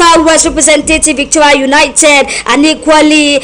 Southwest representative Victoria United, and equally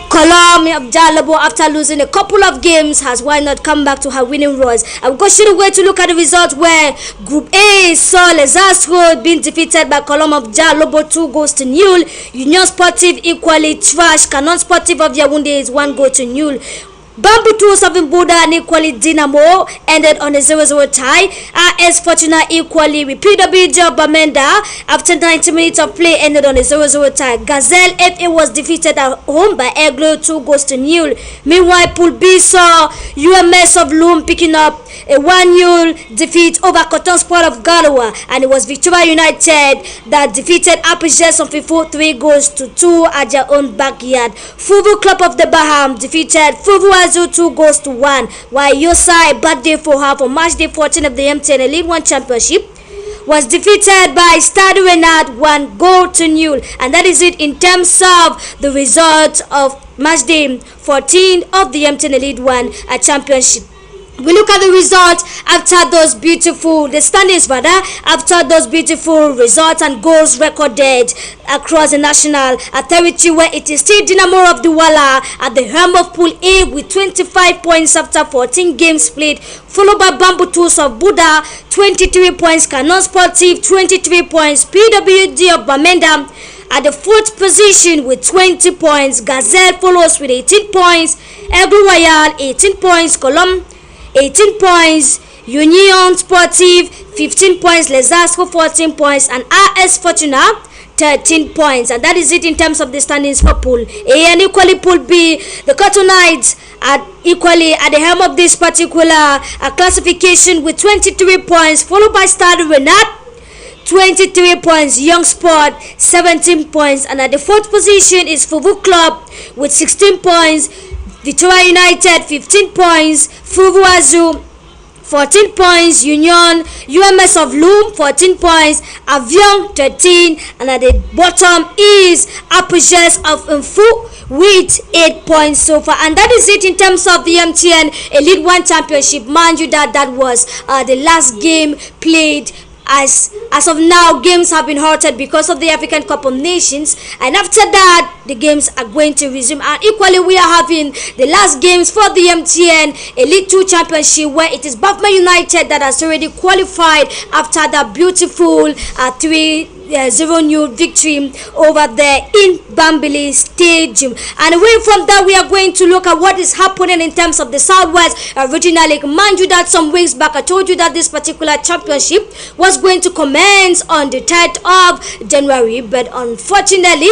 Colum of Jalabo, after losing a couple of games, has why not come back to her winning roles. I'm going straight away to look at the results where Group A saw Lesas Road being defeated by Colum of Jalabo 2-0. Union Sportive equally trash Canon Sportive of Yaoundé is 1-0. Bamboo Tools of Buddha and equally Dynamo ended on a 0-0 tie. AS Fortuna equally with PWG of Bamenda after 90 minutes of play ended on a 0-0 tie. Gazelle FA was defeated at home by Eglo 2-0. Meanwhile, Pool B saw UMS of Loom picking up a 1-0 defeat over Cotton Sport of Galowa, and it was Victoria United that defeated Apijes of Fifu 3-2 at their own backyard. Fuvu Club of the Baham defeated Fuvu Azu 2-1, while Yosai birthday for her for match day 14 of the MTN Elite 1 Championship was defeated by Stade Renard 1-0, and that is it in terms of the result of match day 14 of the MTN Elite 1 Championship. We look at the results after those beautiful, the standings rather, after those beautiful results and goals recorded across the national territory, where it is still Dynamo of Douala at the helm of Pool A with 25 points after 14 games played, followed by Bamboo Tools of Buddha 23 points, Canon Sportive 23 points, PWD of Bamenda at the fourth position with 20 points, Gazelle follows with 18 points, Aigle Royal 18 points, Colum 18 points, Union Sportive 15 points, Lesasco 14 points, and AS Fortuna 13 points. And that is it in terms of the standings for Pool A. And equally Pool B, the Cotton Knights are equally at the helm of this particular classification with 23 points, followed by Stade Renard 23 points, Young Sport 17 points, and at the fourth position is Fuvu Club with 16 points, Victoria United 15 points, Fuvu Azu 14 points, Union UMS of Loom 14 points, Avion 13, and at the bottom is Apijes of Mfu with 8 points so far. And that is it in terms of the MTN Elite 1 Championship. Mind you that was the last game played. As of now, games have been halted because of the African Cup of Nations, and after that the games are going to resume. And equally we are having the last games for the MTN Elite 2 Championship, where it is Bafma United that has already qualified after that beautiful 3-0 victory over there in Bambili Stadium. And away from that, we are going to look at what is happening in terms of the Southwest Regional League. Mind you that some weeks back I told you that this particular championship was going to commence on the 3rd of January, but unfortunately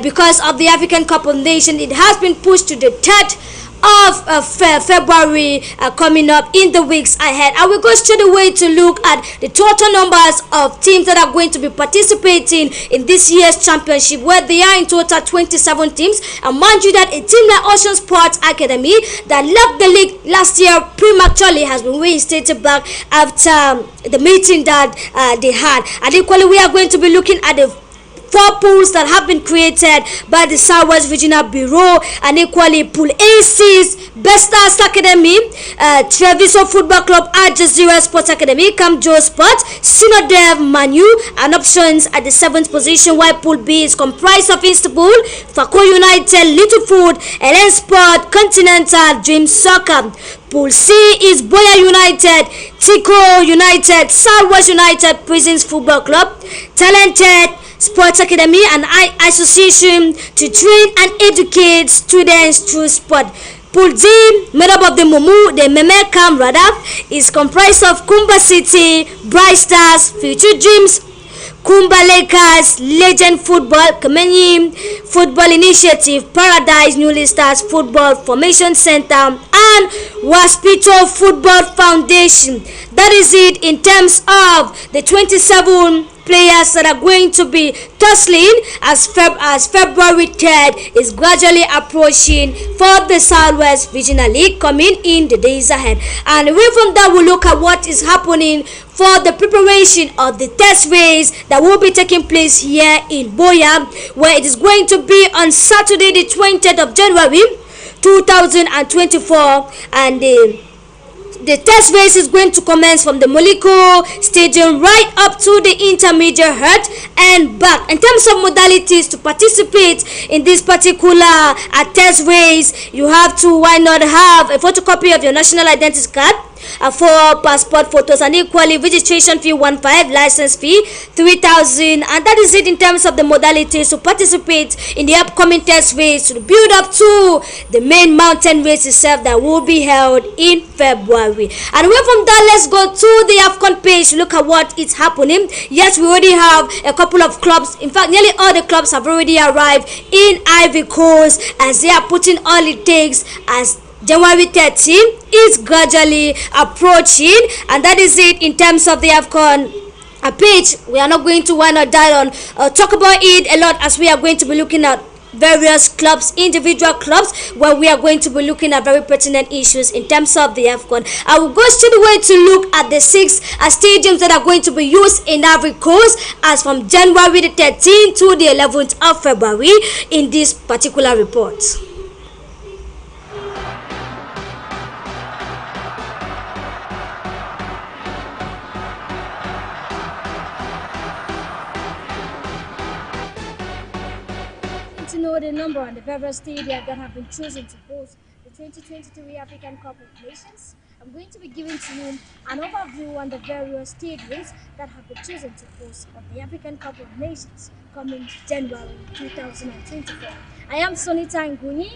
because of the African Cup of Nations, it has been pushed to the 3rd of February coming up in the weeks ahead. I will go straight away to look at the total numbers of teams that are going to be participating in this year's championship, where they are in total 27 teams. And mind you that a team like Ocean Sports Academy that left the league last year prematurely has been reinstated back after the meeting that they had. And equally we are going to be looking at the 4 pools that have been created by the Southwest Regional Bureau, and equally Pool AC's Best Stars Academy, Treviso Football Club, Al Jazeera Sports Academy, Camjo Sports, Sinodev, Manu, and options at the 7th position, while Pool B is comprised of Istanbul, Fako United, Little Food, LN Sport, Continental, Dream Soccer. Pool C is Boya United, Tico United, Southwest United, Prisons Football Club, Talented Sports Academy, and Association to train and educate students through sport. Pool D, made up of the Meme Camp rather, is comprised of Kumba City, Bright Stars, Future Dreams, Kumba Lakers, Legend Football, Kamenyi Football Initiative, Paradise Newly Stars Football Formation Center, and Waspito Football Foundation. That is it in terms of the 27 players that are going to be tussling as February 3rd is gradually approaching for the Southwest Regional League coming in the days ahead. And away from that, we'll look at what is happening for the preparation of the test race that will be taking place here in Boya, where it is going to be on Saturday the 20th of January 2024, and the The test race is going to commence from the Moliko Stadium right up to the Intermediate Hut and back. In terms of modalities to participate in this particular test race, you have to have a photocopy of your national identity card, for passport photos, and equally registration fee 15, license fee 3,000, and that is it in terms of the modalities to participate in the upcoming test race to build up to the main mountain race itself that will be held in February. And away from that, let's go to the AFCON page. Look at what is happening. Yes, we already have a couple of clubs. In fact, nearly all the clubs have already arrived in Ivory Coast as they are putting all it takes as January 13 is gradually approaching, and that is it in terms of the AFCON page. We are not going to talk about it a lot, as we are going to be looking at various clubs, individual clubs, where we are going to be looking at very pertinent issues in terms of the AFCON. I will go straight away to look at the 6 stadiums that are going to be used in Ivory Coast as from January the 13th to the 11th of February in this particular report. To know the number and the various stadiums that have been chosen to host the 2023 African Cup of Nations, I'm going to be giving to you an overview on the various stadiums that have been chosen to host of the African Cup of Nations coming January 2024. I am Sonita Nguni.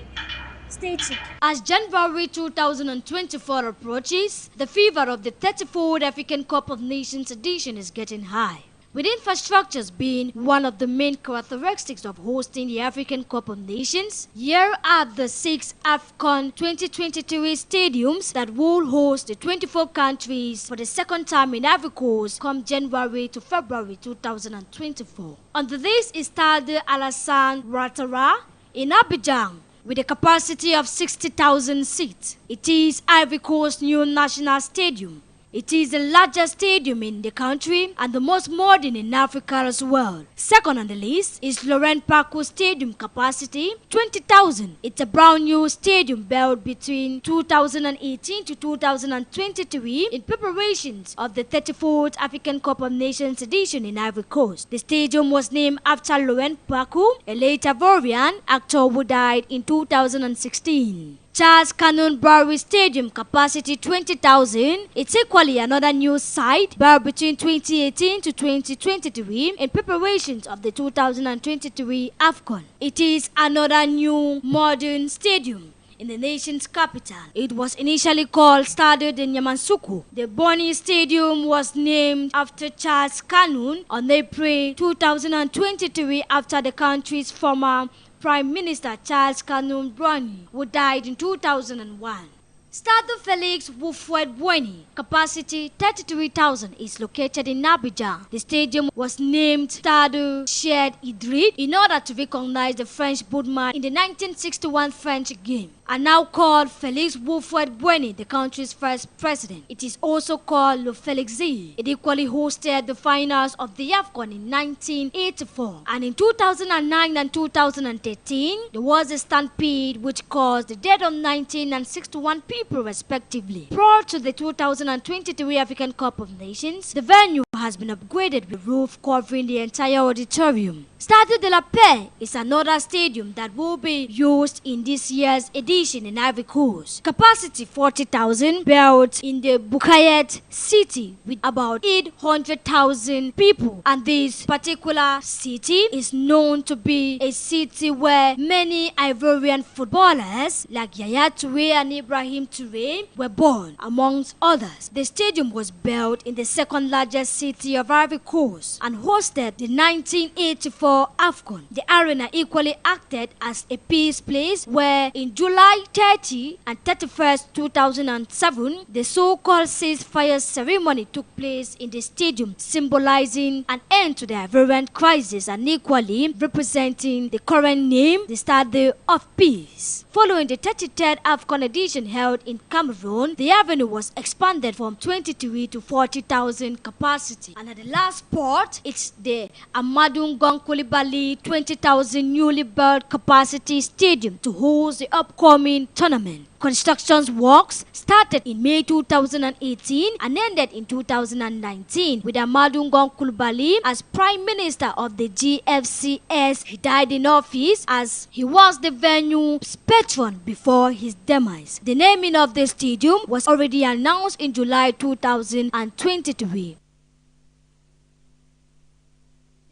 Stay tuned. As January 2024 approaches, the fever of the 34th African Cup of Nations edition is getting high, with infrastructures being one of the main characteristics of hosting the African Cup of Nations. Here are the 6 AFCON 2023 stadiums that will host the 24 countries for the second time in Ivory Coast come January to February 2024. On the list is Stade Alassane Ouattara in Abidjan, with a capacity of 60,000 seats. It is Ivory Coast's new national stadium. It is the largest stadium in the country and the most modern in Africa as well. Second on the list is Laurent Paco Stadium, capacity 20,000. It's a brand new stadium built between 2018 to 2023 in preparations of the 34th African Cup of Nations edition in Ivory Coast. The stadium was named after Laurent Paco, a late Ivorian actor who died in 2016. Charles Kanouny Barry Stadium, capacity 20,000. It's equally another new site built between 2018 to 2023 in preparations of the 2023 AFCON. It is another new modern stadium in the nation's capital. It was initially called Stade de Yamoussoukro. The Boni Stadium was named after Charles Kanouny on April 2023 after the country's former Prime Minister Charles Kanouny Brony, who died in 2001. Stade Felix Houphouët-Boigny, capacity 33,000, is located in Abidjan. The stadium was named Stade Cheikh Idriss in order to recognize the French boatman in the 1961 French game, and now called Felix Houphouët-Boigny, the country's first president. It is also called Le Félixie. It equally hosted the finals of the AFCON in 1984, and in 2009 and 2013, there was a stampede which caused the death of 19 and 61 people respectively. Prior to the 2023 African Cup of Nations, the venue has been upgraded with a roof covering the entire auditorium. Stade de la Paix is another stadium that will be used in this year's edition in Ivory Coast. Capacity 40,000, built in the Bukayet city with about 800,000 people, and this particular city is known to be a city where many Ivorian footballers like Yaya Touré and Ibrahim Touré were born, amongst others. The stadium was built in the second largest city of Ivory Coast and hosted the 1984 AFCON. The arena equally acted as a peace place where in July 30 and 31st, 2007, the so-called ceasefire ceremony took place in the stadium, symbolizing an end to the Ivorian crisis and equally representing the current name, the Stade of Peace. Following the 33rd AFCON edition held in Cameroon, the avenue was expanded from 23 to 40,000 capacity. capacity. And at the last spot, it's the Amadou Ngong Coulibaly 20,000 newly built capacity stadium to host the upcoming tournament. Construction works started in May 2018 and ended in 2019 with Amadou Ngong Coulibaly as Prime Minister of the GFCS. He died in office as he was the venue's patron before his demise. The naming of the stadium was already announced in July 2023.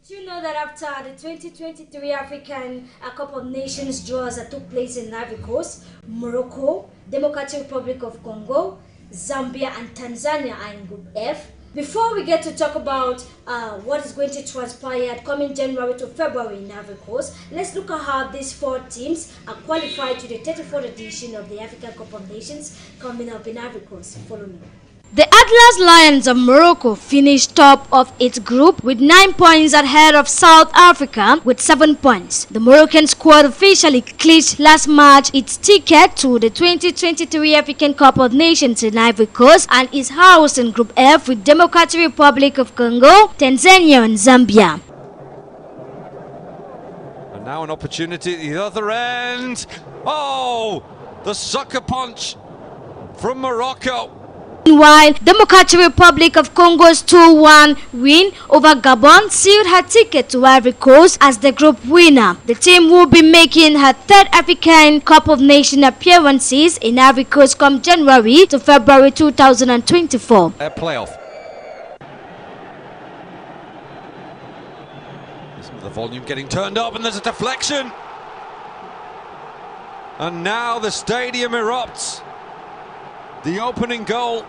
Did you know that after the 2023 African Cup of Nations draws that took place in Ivory Coast, Morocco, Democratic Republic of Congo, Zambia and Tanzania are in Group F? Before we get to talk about what is going to transpire coming January to February in Ivory Coast, let's look at how these four teams are qualified to the 34th edition of the African Cup of Nations coming up in Ivory Coast. Follow me. The Atlas Lions of Morocco finished top of its group with 9 points ahead of South Africa with 7 points. The Moroccan squad officially clinched last March its ticket to the 2023 African Cup of Nations in Ivory Coast and is housed in Group F with Democratic Republic of Congo, Tanzania and Zambia. And now an opportunity at the other end. Oh, the sucker punch from Morocco. Meanwhile, Democratic Republic of Congo's 2-1 win over Gabon sealed her ticket to Ivory Coast as the group winner. The team will be making her third African Cup of Nations appearances in Ivory Coast come January to February 2024. Playoff. The volume getting turned up and there's a deflection. And now the stadium erupts. The opening goal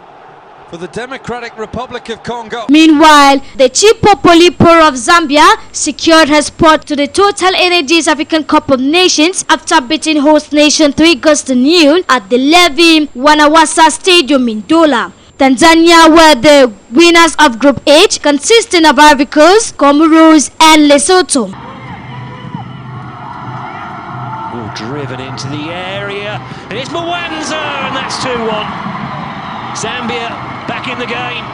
for the Democratic Republic of Congo. Meanwhile, the Chipo-Polipo of Zambia secured her spot to the Total Energies African Cup of Nations after beating host nation 3 goals to 0 at the Levi Wanawasa Stadium in Dola. Tanzania were the winners of Group H, consisting of Ivory Coast, Comoros and Lesotho. Driven into the area, and it's Mwanza, and that's 2-1. Zambia back in the game.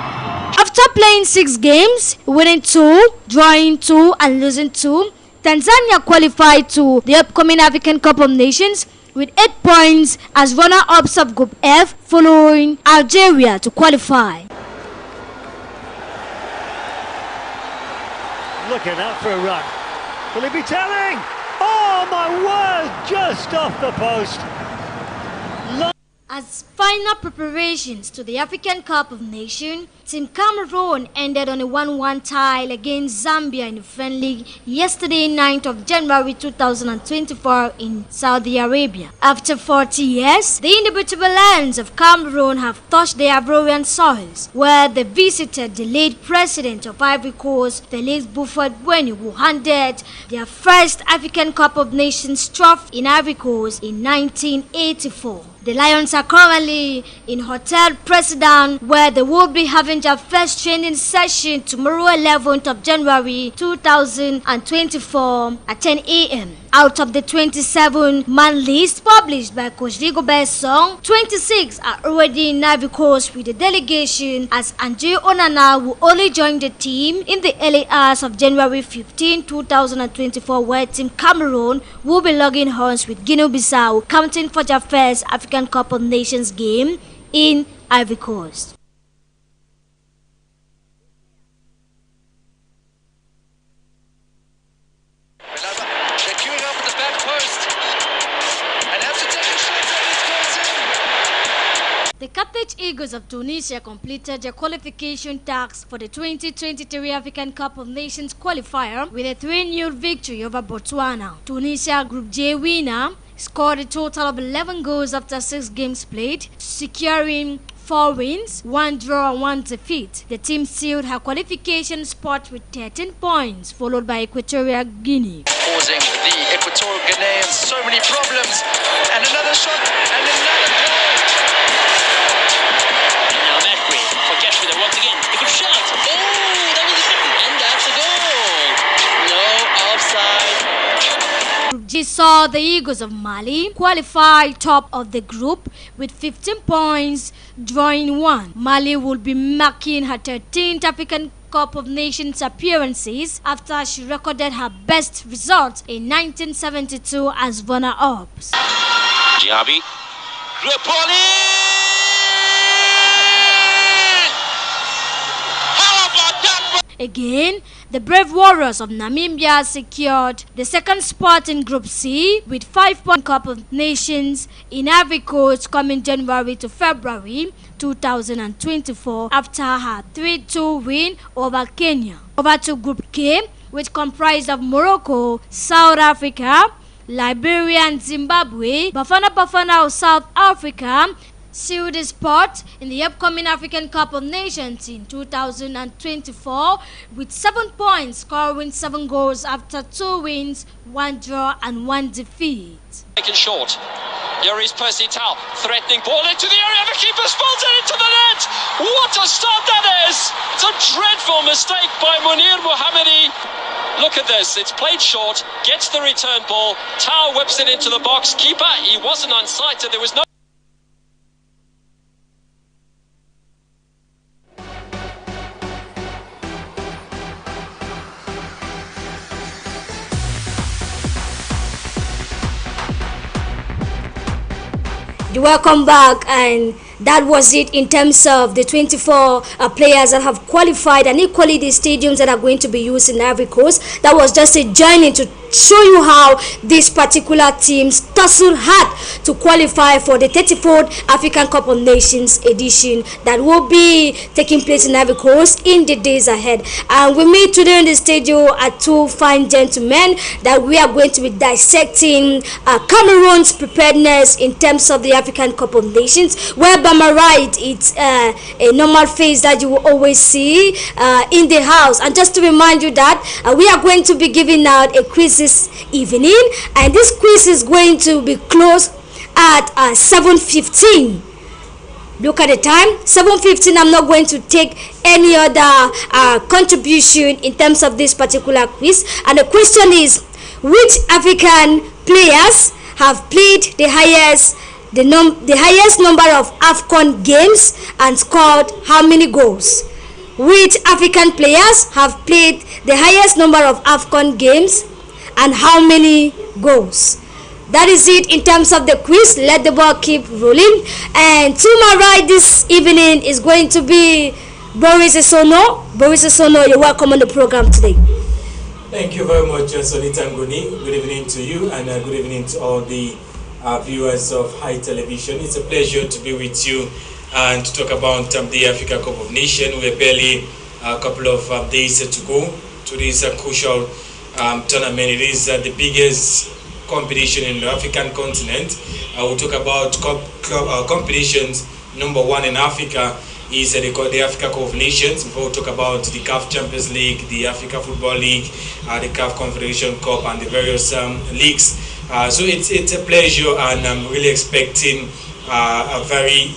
After playing 6 games, winning 2, drawing 2 and losing 2, Tanzania qualified to the upcoming African Cup of Nations with 8 points as runner-ups of Group F, following Algeria to qualify. Looking out for a run. Will he be telling? Oh my word, just off the post. As final preparations to the African Cup of Nations, Team Cameroon ended on a 1-1 tie against Zambia in the friendly yesterday, 9th of January 2024 in Saudi Arabia. After 40 years, the indomitable Lions of Cameroon have touched the Ivorian soils, where they visited the late president of Ivory Coast, Felix Houphouët-Boigny, who handed their first African Cup of Nations trophy in Ivory Coast in 1984. The Lions are currently in Hotel President, where they will be having their first training session tomorrow, 11th of January 2024 at 10 a.m. Out of the 27-man list published by Coach Rigobert Song, 26 are already in Ivory Coast with the delegation, as Andre Onana will only join the team in the early hours of January 15, 2024, where Team Cameroon will be logging horns with Guinea-Bissau, counting for their first African Cup of Nations game in Ivory Coast. The Carthage Eagles of Tunisia completed their qualification tasks for the 2023 African Cup of Nations qualifier with a 3-0 victory over Botswana. Tunisia Group J winner scored a total of 11 goals after 6 games played, securing 4 wins, 1 draw and 1 defeat. The team sealed her qualification spot with 13 points, followed by Equatorial Guinea. Causing the Equatorial Guineans so many problems. And another shot and another goal. Now Mercury forgets with it once again. A good shot. Oh, that was a second. And that's a goal. No offside. Group G saw the Eagles of Mali qualify top of the group with 15 points, drawing 1. Mali will be marking her 13th African Cup of Nations appearances after she recorded her best result in 1972 as runner-ups. Diaby. Good ball in! How about that? Again, the Brave Warriors of Namibia secured the second spot in Group C with 5-point Cup of Nations in Ivory Coast coming January to February 2024 after her 3-2 win over Kenya. Over to Group K, which comprised of Morocco, South Africa, Liberia and Zimbabwe. Bafana of South Africa sealed a spot in the upcoming African Cup of Nations in 2024 with 7 points, scoring 7 goals after 2 wins, 1 draw and 1 defeat. Taken short. Here is Percy Tau, threatening ball into the area. The keeper spills it into the net. What a start that is! It's a dreadful mistake by Munir Mohammadi. Look at this, it's played short, gets the return ball, Tau whips it into the box. Keeper, he wasn't unsighted, there was no... Welcome back, and that was it in terms of the 24 players that have qualified, and equally the stadiums that are going to be used in Ivory Coast. That was just a journey to show you how these particular teams tussle hard to qualify for the 34th African Cup of Nations edition that will be taking place in Ivory Coast in the days ahead. And we meet today in the studio are 2 fine gentlemen that we are going to be dissecting Cameroon's preparedness in terms of the African Cup of Nations, where by my right it's a normal face that you will always see in the house. And just to remind you that we are going to be giving out a quiz this evening, and this quiz is going to be closed at 7:15. Look at the time, 7:15. I'm not going to take any other contribution in terms of this particular quiz, and the question is, which African players have played the highest number of AFCON games and scored how many goals? Which African players have played the highest number of AFCON games and how many goals? That is it in terms of the quiz. Let the ball keep rolling. And to my right this evening is going to be Boris Esono. Boris Esono, you're welcome on the program today. Thank you very much, Sonita Nguni. Good evening to you, and good evening to all the viewers of High Television. It's a pleasure to be with you and to talk about the Africa Cup of Nations. We're barely a couple of days to go to this crucial tournament. It is the biggest competition in the African continent. We'll talk about competitions. Number 1 in Africa is the Africa Cup of Nations. Before we talk about the CAF Champions League, the Africa Football League, the CAF Confederation Cup, and the various leagues. So it's a pleasure, and I'm really expecting a very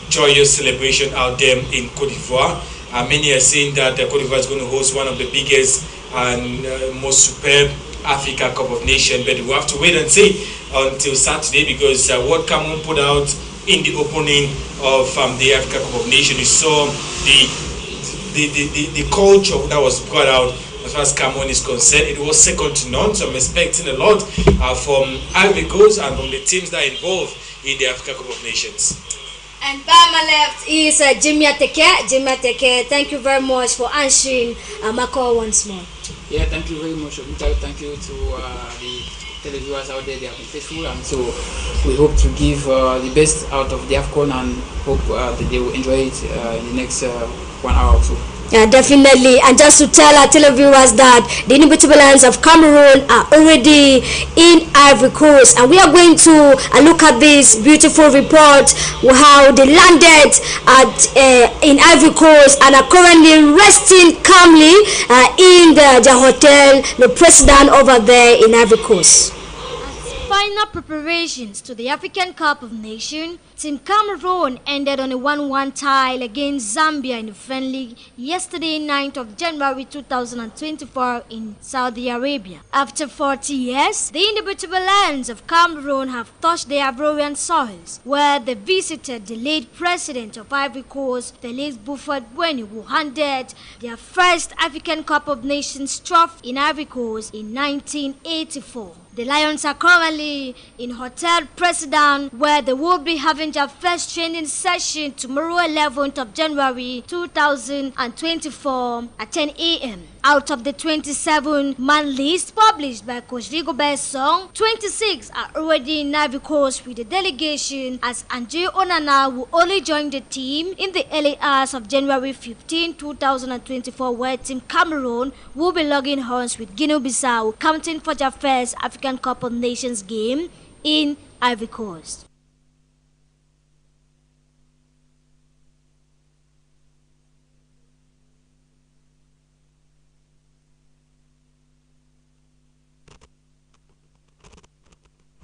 joyous celebration out there in Cote d'Ivoire. Many are saying that Cote d'Ivoire is going to host one of the biggest and most superb Africa Cup of Nations, but we have to wait and see until Saturday, because what Cameroon put out in the opening of the Africa Cup of Nations, we saw the culture that was brought out. As far as Cameroon is concerned, it was second to none. So I'm expecting a lot from Ivory Coast and from the teams that are involved in the Africa Cup of Nations. And by my left is Jimmy Ateke. Jimmy Ateke, thank you very much for answering my call once more. Yeah, thank you very much. Thank you to the televiewers out there. They have been faithful, and so we hope to give the best out of the AFCON, and hope that they will enjoy it in the next 1 hour or so. Yeah, definitely. And just to tell our televiewers that the Indomitable Lions of Cameroon are already in Ivory Coast, and we are going to look at this beautiful report how they landed at in Ivory Coast and are currently resting calmly in the hotel, the president over there in Ivory Coast. final preparations to the African Cup of Nations, Team Cameroon ended on a 1-1 tie against Zambia in the friendly yesterday, 9th of January 2024 in Saudi Arabia. After 40 years, the indomitable Lions of Cameroon have touched the Ivorian soils, where they visited the late president of Ivory Coast, Félix Houphouët-Boigny, who handed their first African Cup of Nations trophy in Ivory Coast in 1984. The Lions are currently in Hotel President, where they will be having their first training session tomorrow, 11th of January 2024 at 10 a.m. Out of the 27-man list published by Coach Rigobert Song, 26 are already in Ivory Coast with the delegation, as Andre Onana will only join the team in the early hours of January 15, 2024, where Team Cameroon will be logging horns with Guinea-Bissau, counting for their first African Cup of Nations game in Ivory Coast.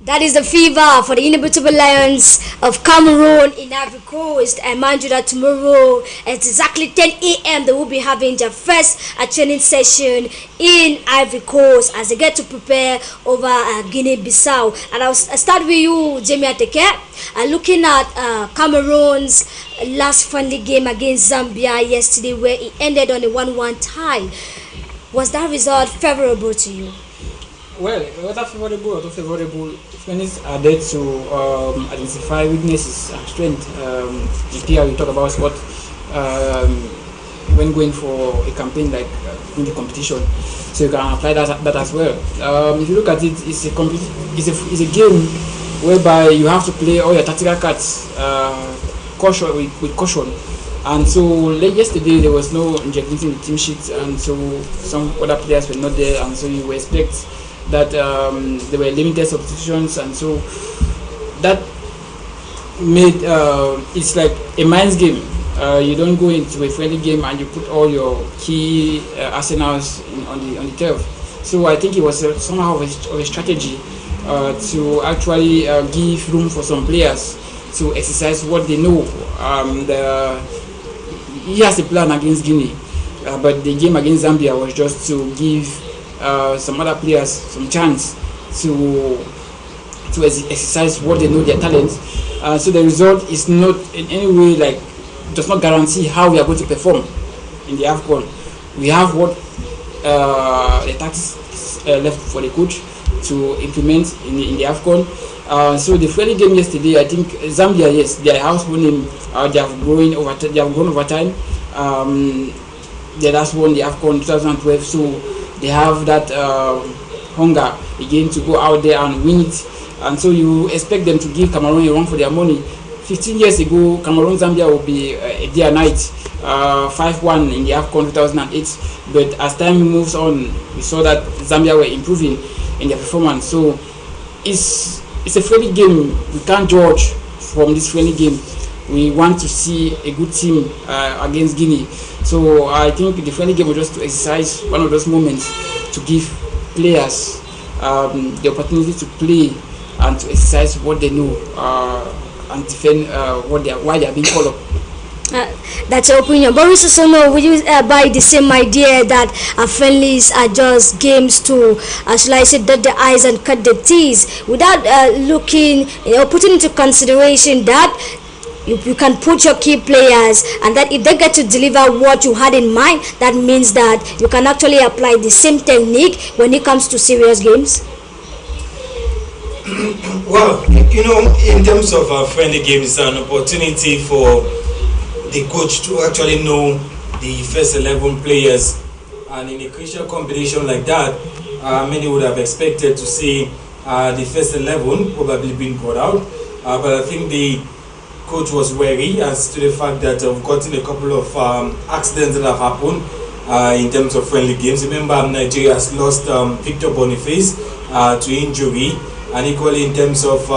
That is the fever for the inimitable Lions of Cameroon in Ivory Coast. I mind you that tomorrow at exactly 10 a.m. they will be having their first training session in Ivory Coast as they get to prepare over Guinea-Bissau. And I'll start with you, Jamie Ateke. Looking at Cameroon's last friendly game against Zambia yesterday, where it ended on a 1-1 tie. Was that result favorable to you? Well, whether favorable or not favorable, friends are there to identify weaknesses and strengths. In PR, we talk about what when going for a campaign like in the competition, so you can apply that as well. If you look at it, it's a game whereby you have to play all your tactical cards with caution. And so yesterday there was no injecting the team sheet, and so some other players were not there, and so you expect that there were limited substitutions, and so that made it's like a mind's game. You don't go into a friendly game and you put all your key arsenals on the turf. So I think it was somehow of a strategy to actually give room for some players to exercise what they know. He has a plan against Guinea, but the game against Zambia was just to give some other players some chance to exercise what they know, their talents. So the result is not in any way does not guarantee how we are going to perform in the AFCON. We have what the tactics left for the coach to implement in the AFCON. So the friendly game yesterday, I think Zambia, yes, they are household name. They have grown over time. They last won the AFCON 2012, so they have that hunger again to go out there and win it. And so you expect them to give Cameroon a run for their money. 15 years ago, Cameroon-Zambia will be a day and night, 5-1 in the AFCON 2008. But as time moves on, we saw that Zambia were improving in their performance. So it's a friendly game. We can't judge from this friendly game. We want to see a good team against Guinea. So I think the friendly game was just to exercise one of those moments to give players the opportunity to play and to exercise what they know and defend why they are being called up. That's your opinion. Boris Osono, will you buy the same idea that friendlies are just games to, shall I say, dot the I's and cut the T's, without looking, putting into consideration that you can put your key players, and that if they get to deliver what you had in mind, that means that you can actually apply the same technique when it comes to serious games? Well, in terms of friendly games, it's an opportunity for the coach to actually know the first 11 players, and in a crucial competition like that, many would have expected to see the first 11 probably being called out, but I think the coach was wary as to the fact that we've gotten a couple of accidents that have happened in terms of friendly games. Remember, Nigeria has lost Victor Boniface to injury, and equally in terms of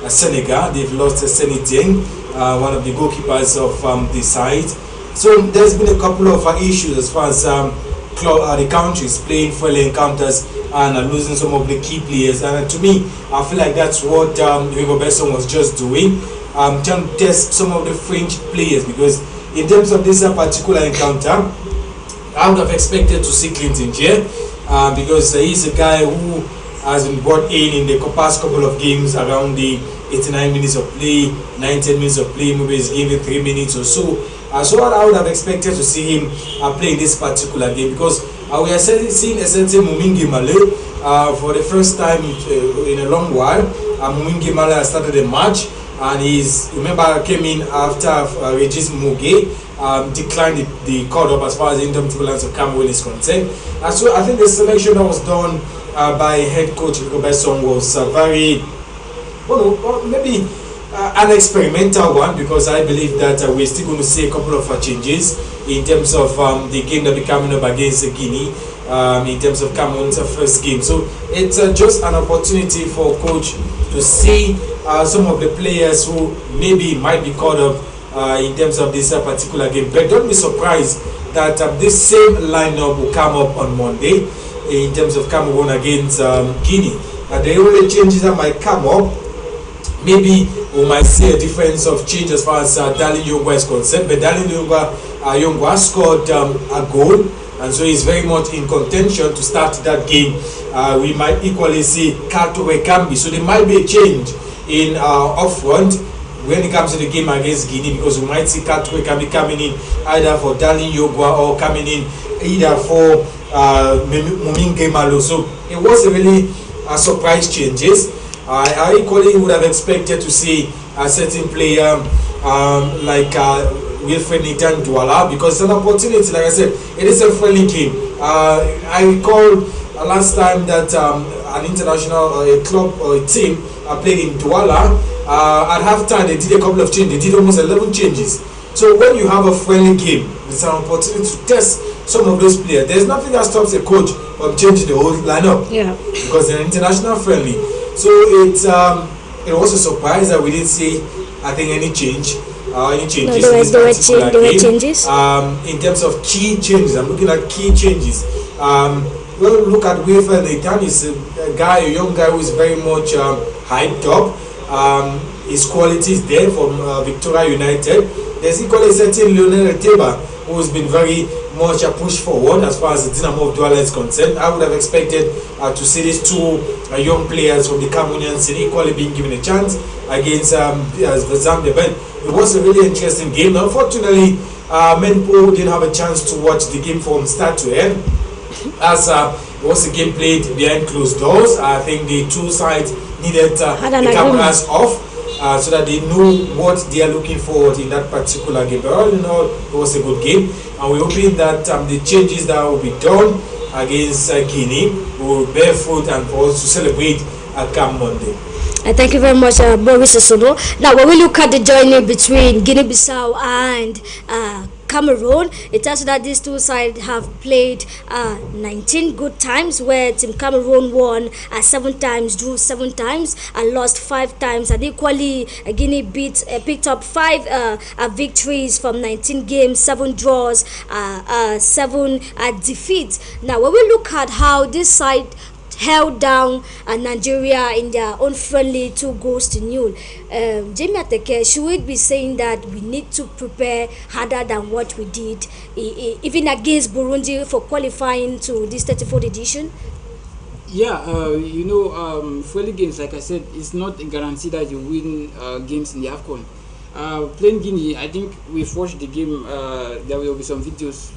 Senegal, they've lost Seny Dieng, one of the goalkeepers of the side. So there's been a couple of issues as far as the countries playing friendly encounters and losing some of the key players. And to me, I feel like that's what Rigobert Song was just doing, trying to test some of the French players, because in terms of this particular encounter, I would have expected to see Clinton here, because he's a guy who has been brought in the past couple of games around the 89 minutes of play, 90 minutes of play, maybe he's given 3 minutes or so. So I would have expected to see him play in this particular game, because we are seeing a certain Mumingi Male for the first time in a long while. Mumingi Male has started the match, and remember, came in after Regis Muge declined the call-up as far as the indomitable Lions of Cameroon is concerned. So I think the selection that was done by head coach Rigobert Song was very, maybe an experimental one, because I believe that we're still going to see a couple of changes in terms of the game that will be coming up against Guinea, in terms of Cameroon's first game. So it's just an opportunity for coach to see some of the players who maybe might be caught up in terms of this particular game. But don't be surprised that this same lineup will come up on Monday in terms of Cameroon against Guinea. The only changes that might come up, maybe we might see a difference of change as far as Darlin Yongwa is concerned. But Darlin Yongwa scored a goal, and so he's very much in contention to start that game. We might equally see Katwe Kambi, so there might be a change in up front when it comes to the game against Guinea, because we might see Katwe Kambi coming in either for Darlin Yongwa or coming in either for Mumingi Malo. So it was really surprise changes. I equally would have expected to see a certain player like Wilfred Nathan Douala, because it's an opportunity. Like I said, it is a friendly game. I recall last time that an international a club or a team played in Douala. At halftime, they did a couple of changes. They did almost 11 changes. So when you have a friendly game, it's an opportunity to test some of those players. There's nothing that stops a coach from changing the whole lineup, because they're international friendly. So it was a surprise that we didn't see, I think, any changes. There were changes. In terms of key changes, I'm looking at key changes. Well, look at Wilfred Nathan. He's a young guy who is very much hyped up. His quality is there from Victoria United. There's equally a certain Lionel Eteba, who has been very much a push forward as far as the Dynamo of Douala is concerned. I would have expected to see these two young players from the Cameroonian scene equally being given a chance against Zambia. But it was a really interesting game. Unfortunately, many people didn't have a chance to watch the game from start to end, as it was a game played behind closed doors. I think the two sides needed the cameras off, so that they know what they are looking forward in that particular game. But all in all, it was a good game, and we're hoping that the changes that will be done against Guinea will bear fruit and for us to celebrate come Monday. Thank you very much, Boris Osodo. Now, when we look at the journey between Guinea-Bissau and Cameroon, it tells you that these two sides have played 19 good times, where Team Cameroon won 7 times, drew 7 times, and lost 5 times. And equally, Guinea picked up 5 victories from 19 games, 7 draws, 7 defeats. Now, when we look at how this side held down Nigeria in their own friendly 2-0. Jamie Ateke, should we be saying that we need to prepare harder than what we did, even against Burundi, for qualifying to this 34th edition? Yeah, friendly games, like I said, it's not a guarantee that you win games in the AFCON. Playing Guinea, I think we've watched the game. There will be some videos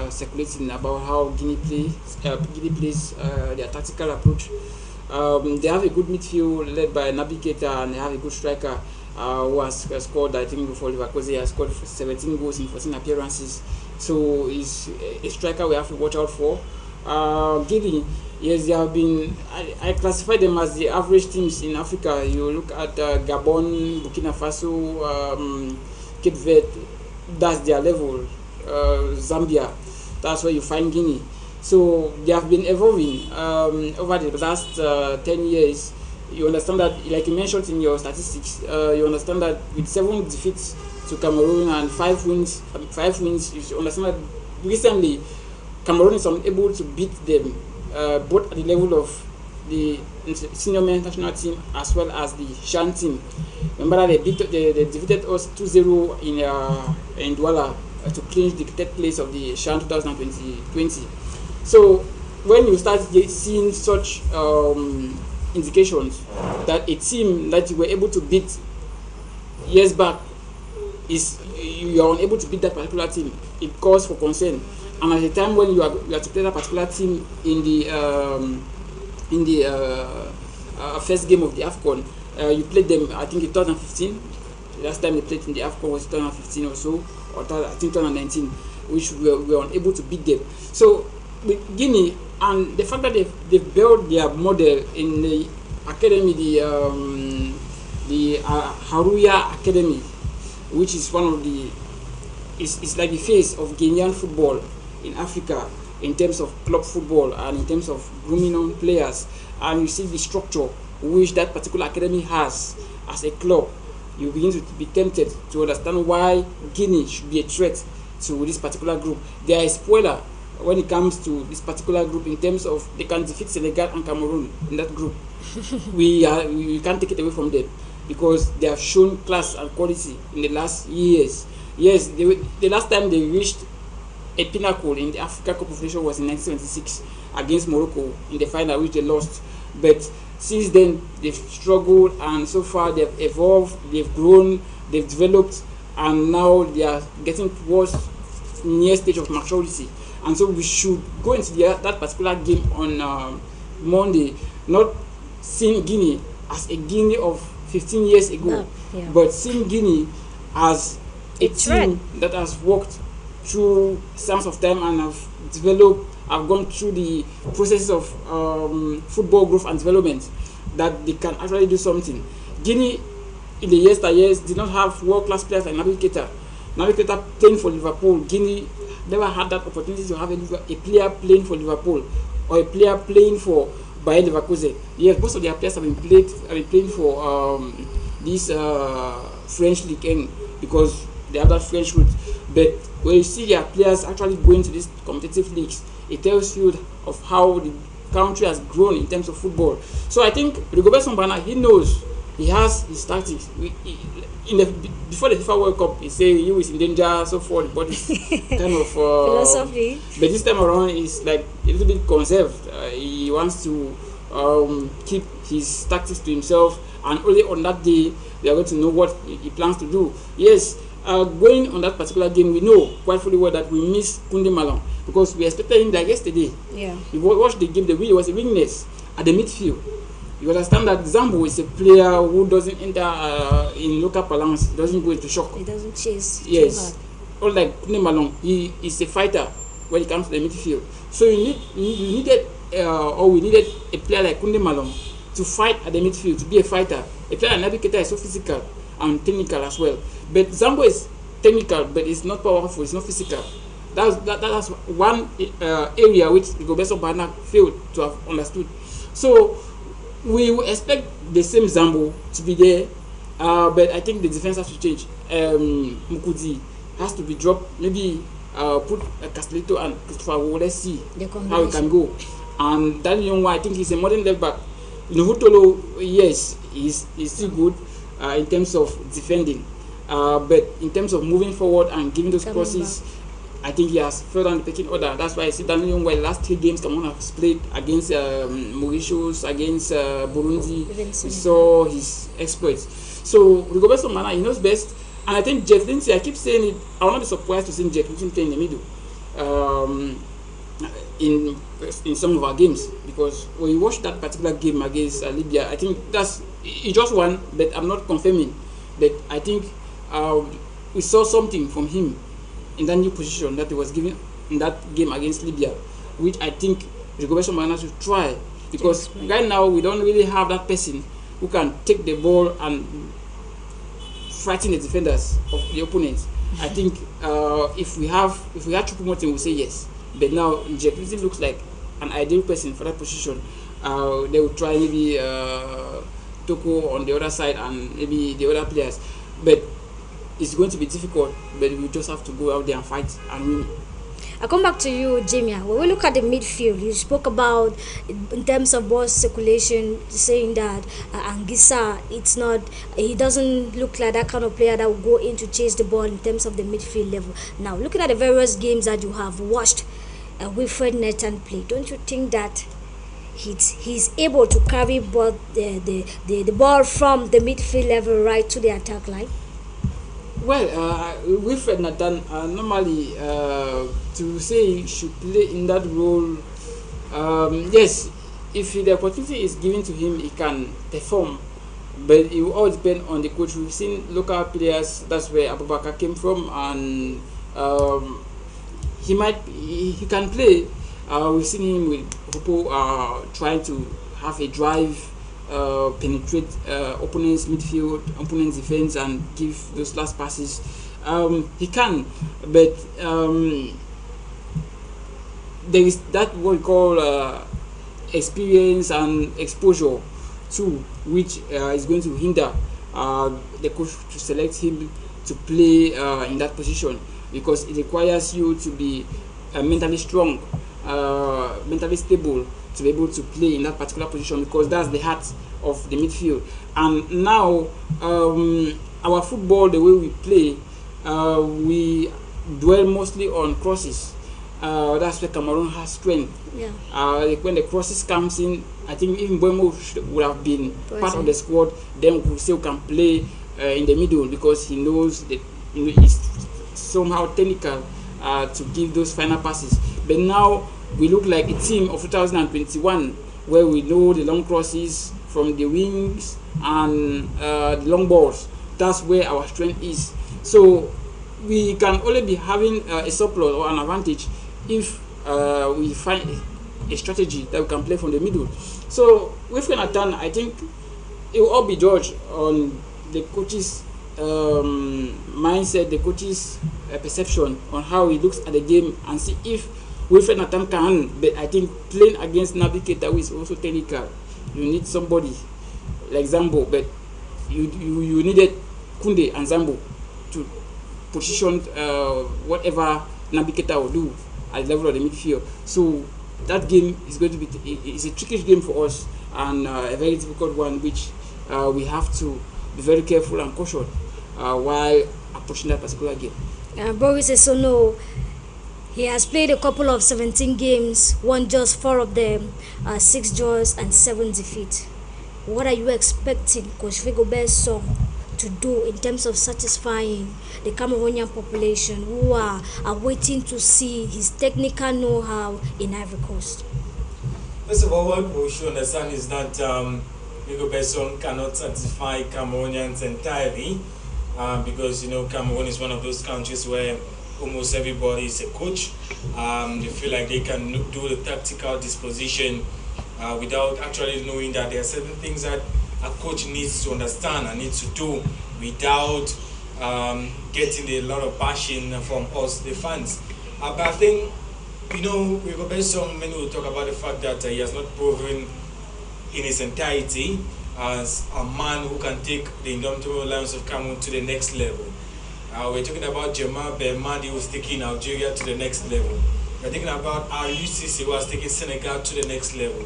circulating about how Guinea plays their tactical approach. They have a good midfield led by Naby Keita, and they have a good striker who has scored, I think, for Leverkusen. He has scored 17 goals in 14 appearances. So he's a striker we have to watch out for. Guinea, yes, they have been. I classify them as the average teams in Africa. You look at Gabon, Burkina Faso, Cape Verde. That's their level. Zambia, that's where you find Guinea. So they have been evolving over the last 10 years. You understand that, like you mentioned in your statistics, you understand that with 7 defeats to Cameroon and 5 wins, you understand that recently Cameroon is unable to beat them both at the level of the senior men's national team as well as the Shan team. Remember that they defeated us 2-0 in Douala to clinch the third place of the Shan 2020. So when you start seeing such indications that a team that you were able to beat years back you are unable to beat that particular team, it calls for concern. And at the time when you are to play that particular team in the first game of the AFCON, you played them, I think, in 2015. The last time they played in the AFCON was 2015 or so, or I think 2019, which we were unable to beat them. So with Guinea, and the fact that they've built their model in the academy, the Haruya Academy, which is one of the, it's like the face of Guinean football in Africa in terms of club football and in terms of grooming on players. And you see the structure which that particular academy has as a club, you begin to be tempted to understand why Guinea should be a threat to this particular group. They are a spoiler when it comes to this particular group in terms of they can defeat Senegal and Cameroon in that group. We can't take it away from them because they have shown class and quality in the last years. Yes, the last time they reached a pinnacle in the Africa Cup of Nations was in 1976 against Morocco in the final, which they lost. But since then, they've struggled, and so far they've evolved, they've grown, they've developed, and now they are getting towards near stage of maturity. And so we should go into that particular game on Monday, not seeing Guinea as a Guinea of 15 years ago, but seeing Guinea as a team that has worked through sands of time and have developed, have gone through the process of football growth and development, that they can actually do something. Guinea, in the years, did not have world-class players like Naby Keita. Naby Keita playing for Liverpool. Guinea never had that opportunity to have a player playing for Liverpool or a player playing for Bayer Leverkusen. Yes, most of their players have been playing for this French League because they have that French route. But when you see their players actually going to these competitive leagues, it tells you of how the country has grown in terms of football. So I think Rigobert Song, he knows, he has his tactics. Before the FIFA World Cup, he said he was in danger, so forth, but it's kind of philosophy. But this time around, it's like a little bit conserved. He wants to keep his tactics to himself, and only on that day they are going to know what he plans to do. Yes, going on that particular game, we know quite fully well that we miss Koundé Malone because we expected him like yesterday. Yeah. We watched the game, there was a weakness at the midfield. You understand that Zambo is a player who doesn't enter in local balance, doesn't go into shock. He doesn't chase. Yes. Unlike Koundé Malone, he is a fighter when it comes to the midfield. So we needed a player like Koundé Malone to fight at the midfield, to be a fighter. A player like Naby Keita is so physical and technical as well. But Zambo is technical, but it's not powerful, it's not physical. That's one area which Rigobert Song failed to have understood. So we will expect the same Zambo to be there, but I think the defense has to change. Mukudi has to be dropped, maybe put Castelletto and Christopher Wu. Let's see how it can go. And Daniel Youngwa, I think he's a modern left back. Nuhutolo, yes, he's still good in terms of defending, but in terms of moving forward and giving those crosses, I think he has fell down the pecking order. That's why I see Daniel Youngwa, the last 3 games Cameroon has played against Mauritius, against Burundi. We saw his exploits. So Rigobert Song, he knows best. And I think Jeff Lindsay, I keep saying it, I will not be surprised to see Jeff Lindsay play in the middle in some of our games, because when you watch that particular game against Libya, I think he just won, but I'm not confirming. But I think we saw something from him in that new position that he was given in that game against Libya, which I think Rigobert Song should try, because right now we don't really have that person who can take the ball and frighten the defenders of the opponents. I think if we had Choupo-Moting, we'll say yes. But now Jeff Lindsay looks like an ideal person for that position. They will try maybe Toko on the other side and maybe the other players. But it's going to be difficult, but we just have to go out there and fight and win. I come back to you, Jamia. When we look at the midfield, you spoke about in terms of ball circulation, saying that Angisa, he doesn't look like that kind of player that will go in to chase the ball in terms of the midfield level. Now, looking at the various games that you have watched Wilfred Nathan play, don't you think that he's able to carry the ball from the midfield level right to the attack line? Well, Wilfred Nathan, normally to say he should play in that role, yes, if the opportunity is given to him, he can perform, but it will all depend on the coach. We've seen local players, that's where Abubakar came from, and he can play. We've seen him with Hopo trying to have a drive, penetrate opponents' midfield, opponents' defense, and give those last passes. He can, but there is that what we call experience and exposure too, which is going to hinder the coach to select him to play in that position, because it requires you to be mentally strong, mentally stable, to be able to play in that particular position, because that's the heart of the midfield. And now our football, the way we play, we dwell mostly on crosses. That's where Cameroon has strength. Yeah. When the crosses comes in, I think even Boemo would have been part of the squad. Then we still can play in the middle, because he knows that he's somehow technical to give those final passes. But now we look like a team of 2021, where we know the long crosses from the wings and the long balls. That's where our strength is. So we can only be having a surplus or an advantage if we find a strategy that we can play from the middle. So with Nathan, I think it will all be judged on the coach's mindset, the coach's perception on how he looks at the game, and see if Wilfred Nathan can. But I think playing against Naby Keita, who is also technical, you need somebody like Zambo, but you needed Koundé and Zambo to position whatever Naby Keita will do at the level of the midfield. So that game is going to be it's a tricky game for us, and a very difficult one, which we have to be very careful and cautious while approaching that particular game. Boris Esono, he has played a couple of 17 games, won just 4 of them, 6 draws and 7 defeats. What are you expecting Coach Rigobert Song to do in terms of satisfying the Cameroonian population who are waiting to see his technical know-how in Ivory Coast? First of all, what we should understand is that Rigobert Song cannot satisfy Cameroonians entirely, because Cameroon is one of those countries where almost everybody is a coach. They feel like they can do the tactical disposition without actually knowing that there are certain things that a coach needs to understand and needs to do without getting a lot of passion from us, the fans. But I think, Rigobert Song, many will talk about the fact that he has not proven in his entirety as a man who can take the indomitable Lions of Cameroon to the next level. We're talking about Jamal Belmadi, who's taking Algeria to the next level. We're thinking about Aliou Cissé, who has taken Senegal to the next level.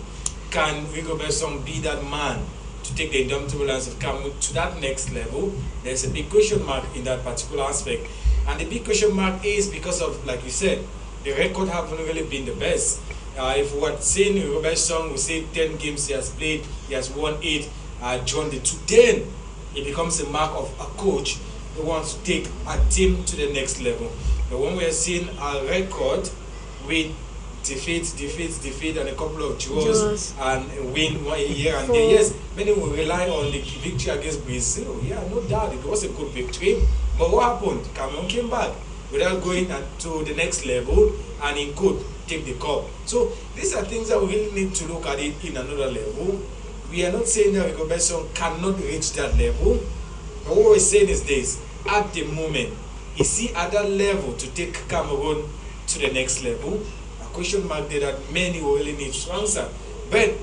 Can Rigobert Song be that man to take the indomitable Lions of Cameroon to that next level? There's a big question mark in that particular aspect. And the big question mark is because of, like you said, the record haven't really been the best. If we were saying Rigobert Song, we say 10 games he has played, he has won 8, drawn the 2. Then it becomes a mark of a coach who wants to take a team to the next level. But when we are seeing a record with defeat, and a couple of draws and win 1 year and there, yes, many will rely on the victory against Brazil. Yeah, no doubt, it was a good victory. But what happened? Cameroon came back without going to the next level, and it could take the cup. So these are things that we really need to look at it in another level. We are not saying that Rigobert Song cannot reach that level, but what we're saying is this: at the moment, is he at that level to take Cameroon to the next level? A question mark there that many will really need to answer. But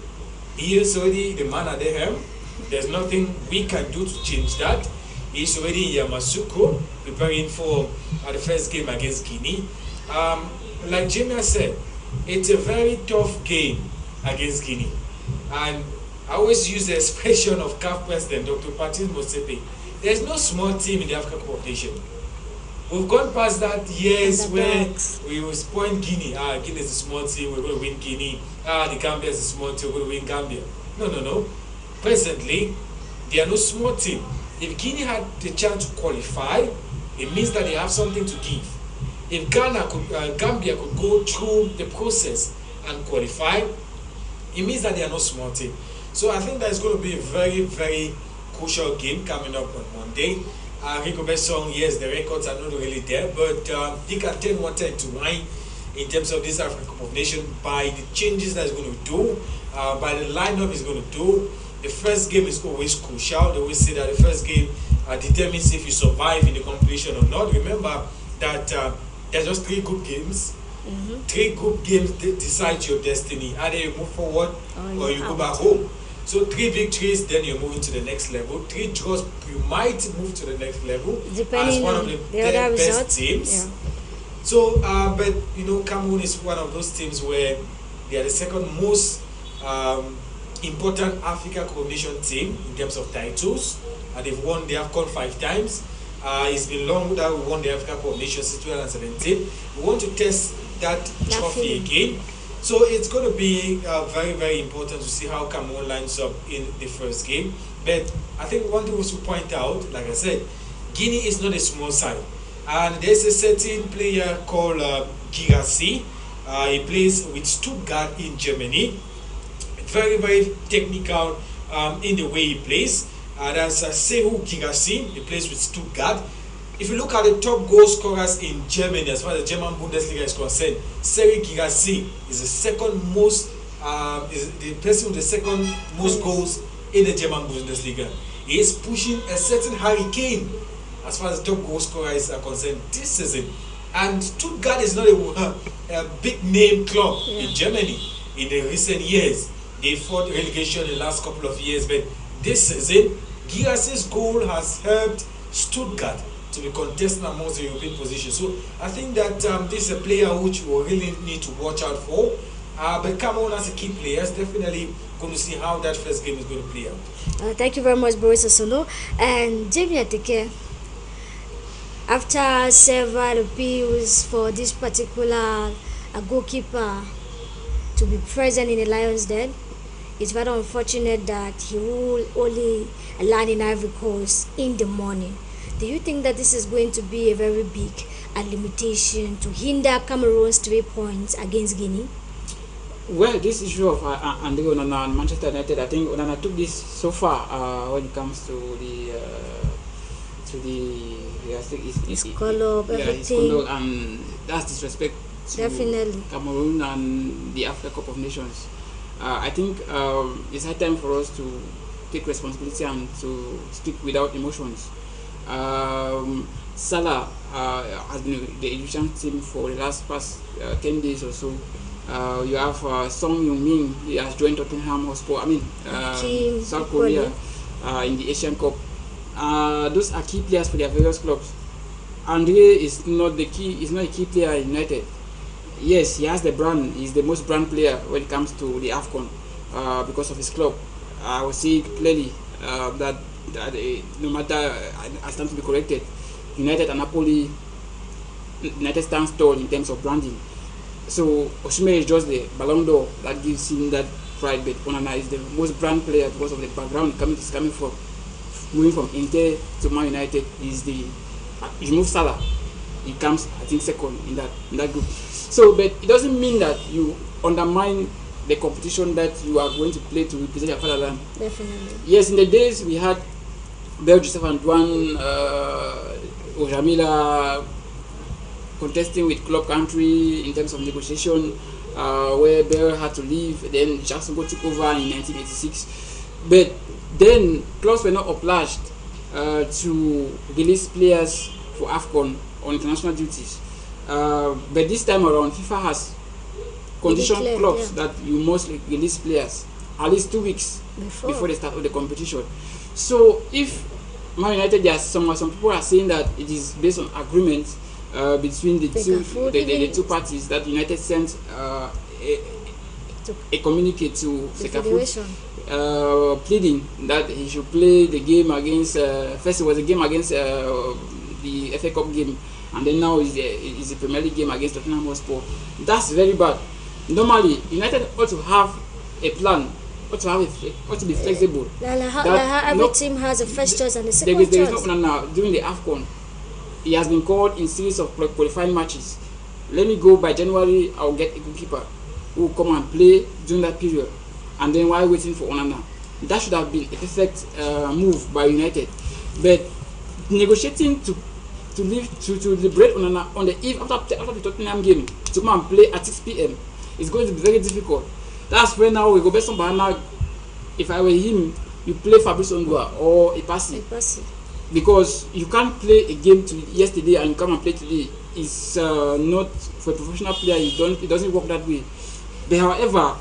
he is already the man at the helm. There's nothing we can do to change that. He's already in Yamoussoukro preparing for the first game against Guinea. like Jimmy said, it's a very tough game against Guinea. And I always use the expression of CAF President Dr. Patrice Motsepe. There's no small team in the African Cup of Nations. We've gone past that years where we was point Guinea. Guinea is a small team, we're going to win Guinea. The Gambia is a small team, we're going to win Gambia. No. Presently, they are no small team. If Guinea had the chance to qualify, it means that they have something to give. If Gambia could go through the process and qualify, it means that they are no small team. So I think that it's going to be a very, very crucial game coming up on Monday. Rigobert Song, yes, the records are not really there, but he can turn water into wine in terms of this African Cup of Nations by the changes that he's going to do, by the lineup he's going to do. The first game is always crucial. They always say that the first game determines if you survive in the competition or not. Remember that there's just 3 good games. 3 good games decide your destiny. Either you move forward or you go back home. So 3 victories, then you're moving to the next level. 3 draws, you might move to the next level depending as one on of the other best results. teams. Yeah. So, but you know, Cameroon is one of those teams where they are the second most important African Cup of Nations team in terms of titles. They've won the AFCON 5 times. It's been long that we won the African Cup of Nations since 2017. We want to test that trophy again. So it's going to be very, very important to see how Cameroon lines up in the first game. But I think one thing we should point out, like I said, Guinea is not a small side. And there's a certain player called Girassi. He plays with Stuttgart in Germany. Very, very technical in the way he plays. That's Sehu Girassi. He plays with Stuttgart. If you look at the top goal scorers in Germany, as far as the German Bundesliga is concerned, Sehu Girassi is the second most, is the person with the second most goals in the German Bundesliga. He is pushing a certain Harry Kane as far as the top goal scorers are concerned this season. And Stuttgart is not a big name club in Germany in the recent years. They fought relegation in the last couple of years, but this season, Girassi's goal has helped Stuttgart to be contesting amongst the European positions. So I think that this is a player which we really need to watch out for. But Cameroon as a key player is definitely going to see how that first game is going to play out. Thank you very much, Boris Osono. And Jamie Atike, after several appeals for this particular goalkeeper to be present in the Lions' Den, it's very unfortunate that he will only land in Ivory Coast in the morning. Do you think that this is going to be a very big limitation to hinder Cameroon's 3 points against Guinea? Well, this issue of Andre Onana and Manchester United, I think Onana took this so far when it comes to his color, everything. And that's disrespect to Definitely. Cameroon and the Africa Cup of Nations. I think it's high time for us to take responsibility and to speak without emotions. Salah has been the Egyptian team for the past 10 days or so. You have Song Heung-min, he has joined Tottenham Hotspur, South Korea in the Asian Cup. Those are key players for their various clubs. Andre is not a key player in United. Yes, he has the brand, he's the most brand player when it comes to the AFCON because of his club. I will see clearly that no matter, I stand to be corrected, United and Napoli, United stands tall in terms of branding. So Osimhen is just the Ballon d'Or that gives him that pride, but Onana is the most brand player because of the background he's coming from. Moving from Inter to Man United, you remove Salah, he comes I think second in that group. So, but it doesn't mean that you undermine the competition that you are going to play to represent your fatherland. Definitely. Yes, in the days we had Bel Joseph Antoine, Ojamila contesting with club country in terms of negotiation, where Bel had to leave, then Jackson took over in 1986. But then clubs were not obliged to release players for AFCON on international duties. But this time around, FIFA has conditioned clubs that you must release players at least 2 weeks before the start of the competition. So if Man United, some people are saying that it is based on agreement between the two parties, that United sent a communique to Fecafoot pleading that he should play the game against first it was a game against the FA Cup game, and then now is a Premier League game against Tottenham Hotspur. That's very bad. Normally United ought to have a plan, ought to be flexible. Every team has a first choice and a second choice. There is no now during the AFCON. He has been called in series of qualifying matches. Let me go by January, I'll get a goalkeeper who will come and play during that period, and then while waiting for Onana. That should have been a perfect move by United. But negotiating to liberate Onana on the eve after the Tottenham game to come and play at 6 p.m. is going to be very difficult. That's when now we go back some Bahana. If I were him, you play Fabrice Ongua or Ipasi. Because you can't play a game yesterday and come and play today. It's not for a professional player. It doesn't work that way. But however,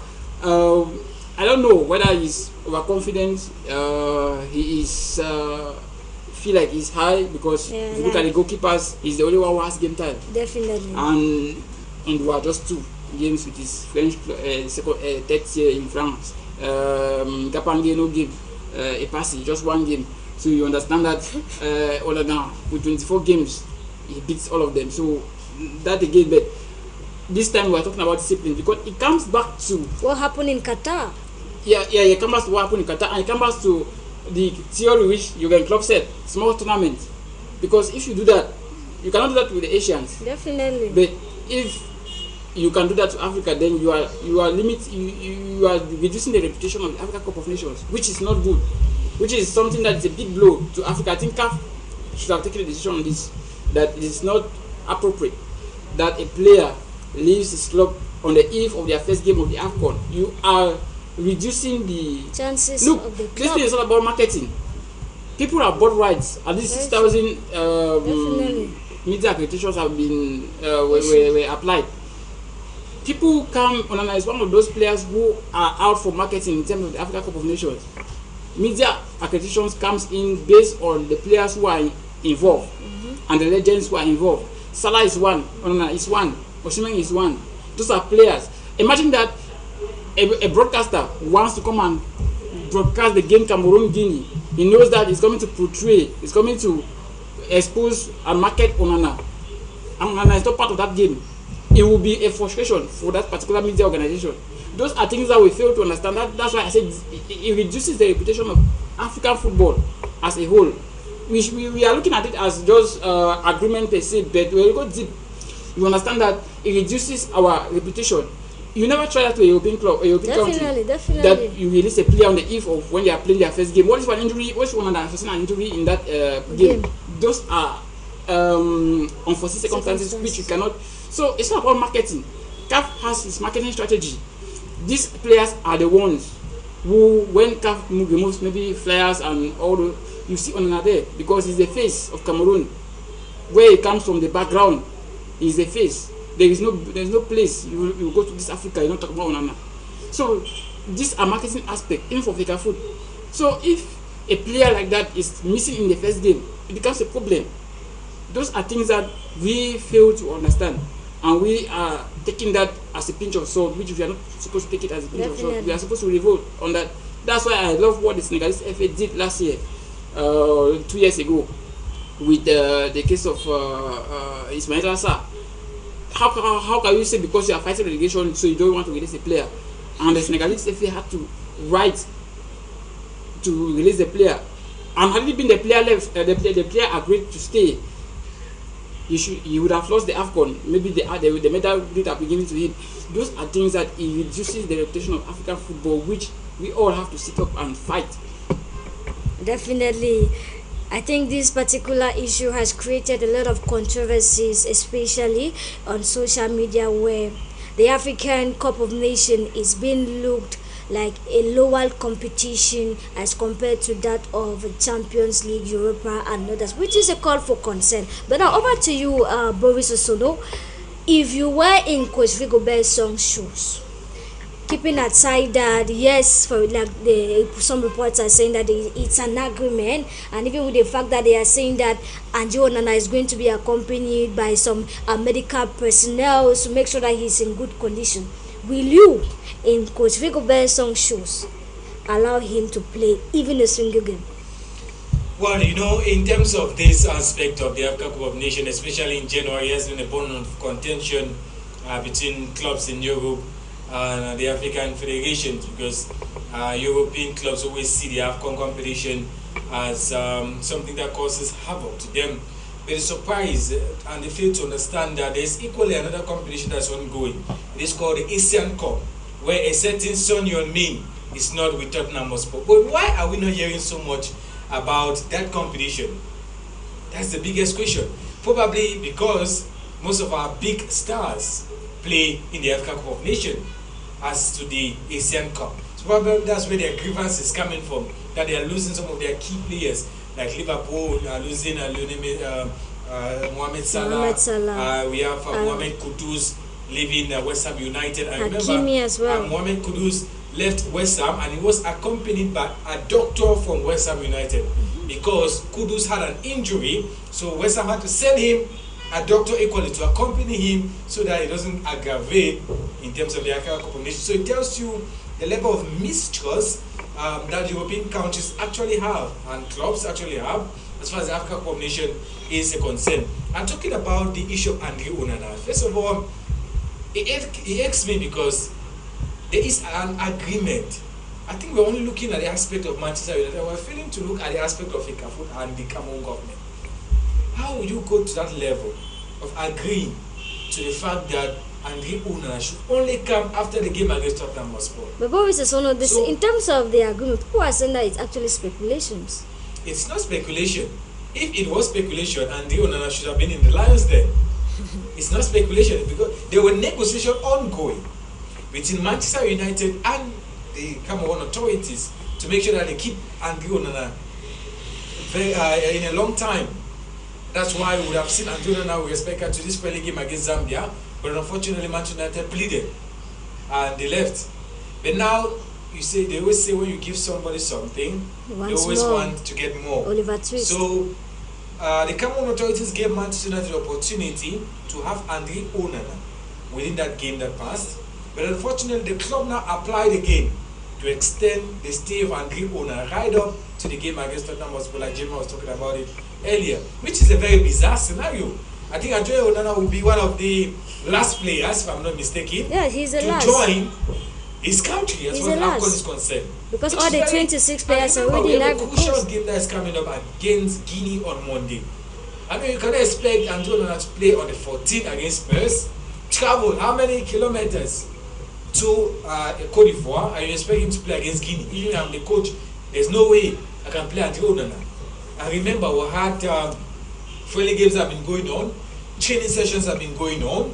I don't know whether he's overconfident. He is feel like he's high because if you look at the goalkeepers, he's the only one who has game time. Definitely. And we are just 2 games with his French third year in France. Gapange no game. Ipasi just 1 game. So you understand that Onana with 24 games, he beats all of them. So that again, but this time we are talking about discipline because it comes back to what happened in Qatar. Yeah, it comes back to what happened in Qatar, and it comes back to the theory which Jurgen Klopp said, small tournament. Because if you do that, you cannot do that with the Asians. Definitely. But if you can do that to Africa, then you are reducing the reputation of the Africa Cup of Nations, which is not good. Which is something that is a big blow to Africa. I think CAF should have taken a decision on this, that it is not appropriate that a player leaves his club on the eve of their first game of the AFCON. You are reducing the chances of the club. This thing is all about marketing. People have bought rights. At least 6,000 media accreditations have been were applied. People come, Onana is one of those players who are out for marketing in terms of the Africa Cup of Nations. Media accreditations comes in based on the players who are involved and the legends who are involved. Salah is one, Onana is one, Osimhen is one. Those are players. Imagine that a broadcaster wants to come and broadcast the game Cameroon-Guinea. He knows that it's coming to portray, it's coming to expose and market Onana. And Onana is not part of that game. It will be a frustration for that particular media organization. Those are things that we fail to understand. That's why I said it reduces the reputation of African football as a whole. We are looking at it as just agreement per se, but when you go deep, you understand that it reduces our reputation. You never try that to a European club, a European country. Definitely. That you release a player on the eve of when they are playing their first game. What if an injury? What if one has an injury in that game? Those are unforeseen circumstances which you cannot. So it's not about marketing. CAF has its marketing strategy. These players are the ones who, when CAF removes maybe flyers and all the, you see Onana there because he's the face of Cameroon. Where he comes from, the background, he's the face. There's no place you go to this Africa, you don't talk about Onana. So these are marketing aspect, even for Fecafoot. So if a player like that is missing in the first game, it becomes a problem. Those are things that we fail to understand, and we are taking that as a pinch of salt, which we are not supposed to take it as a pinch of salt. We are supposed to revolt on that. That's why I love what the Senegalese FA did last year, 2 years ago, with the case of Ismail Assar. How can you say because you are fighting relegation so you don't want to release a player? And the Senegalese FA had to write to release the player. And had it been the player left, the player agreed to stay, he would have lost the AFCON. Maybe the medal would have been given to him. Those are things that it reduces the reputation of African football, which we all have to sit up and fight. Definitely. I think this particular issue has created a lot of controversies, especially on social media, where the African Cup of Nations is being looked like a lower competition as compared to that of Champions League, Europa and others, which is a call for concern. But now over to you, Boris Osono. If you were in Coach Rigobert's shoes, keeping aside that, yes, for like some reports are saying that it's an agreement, and even with the fact that they are saying that Andre Onana is going to be accompanied by some medical personnel to make sure that he's in good condition, will you, in Coach Rigobert's shoes, allow him to play even a single game? Well, you know, in terms of this aspect of the Africa Cup of Nations, especially in January, has been a bone of contention between clubs in Europe and the African federations, because European clubs always see the AFCON competition as something that causes havoc to them. But it's surprised and they fail to understand that there's equally another competition that's ongoing. It is called the Asian Cup, where a certain Son Heung-min is not with Tottenham Hotspur. But why are we not hearing so much about that competition? That's the biggest question. Probably because most of our big stars play in the Africa Cup of Nations as to the Asian Cup. So probably that's where their grievance is coming from, that they are losing some of their key players, like Liverpool are losing Mohamed Salah. We have Mohamed Kudus leaving West Ham United. I Hakimi remember as well. Mohamed Kudus left West Ham and he was accompanied by a doctor from West Ham United, because Kudus had an injury, so West Ham had to send him a doctor equally to accompany him so that it doesn't aggravate in terms of the Africa Cup of Nations. So it tells you the level of mistrust that European countries actually have and clubs actually have as far as the Africa Cup of Nations is a concern. I'm talking about the issue of Andre Onana. First of all, it irks me because there is an agreement. I think we're only looking at the aspect of Manchester United. We're failing to look at the aspect of ICAFOOT and the Cameroon government. How would you go to that level of agreeing to the fact that Andre Onana should only come after the game against Tottenham Hotspur? But Boris is one of this. So, in terms of the agreement, people are saying that it's actually speculations. It's not speculation. If it was speculation, Andre Onana should have been in the Lions Den. It's not speculation, because there were negotiations ongoing between Manchester United and the Cameroon authorities to make sure that they keep Andre Onana in a long time. That's why we would have seen Andre Onana with respect to this friendly game against Zambia, but unfortunately Manchester United pleaded and they left. But now they always say when you give somebody something, they always want to get more. Oliver Twist. So the Cameroon authorities gave Manchester United the opportunity to have Andre Onana within that game that passed. But unfortunately, the club now applied again to extend the stay of Andre Onana right up to the game against Tottenham Hotspur, like Jimmy was talking about it earlier, which is a very bizarre scenario. I think Andre Onana will be one of the last players, if I'm not mistaken, to join his country as far as AFCON is concerned. Because all the 26 players are already in Ivory Coast. We have a crucial game that is coming up against Guinea on Monday. I mean, you cannot expect Andre Onana to play on the 14th against Spurs. Travel how many kilometers to Cote d'Ivoire, and you expect him to play against Guinea? Even I'm the coach, there's no way I can play Andre Onana. I remember we had friendly games have been going on, training sessions have been going on,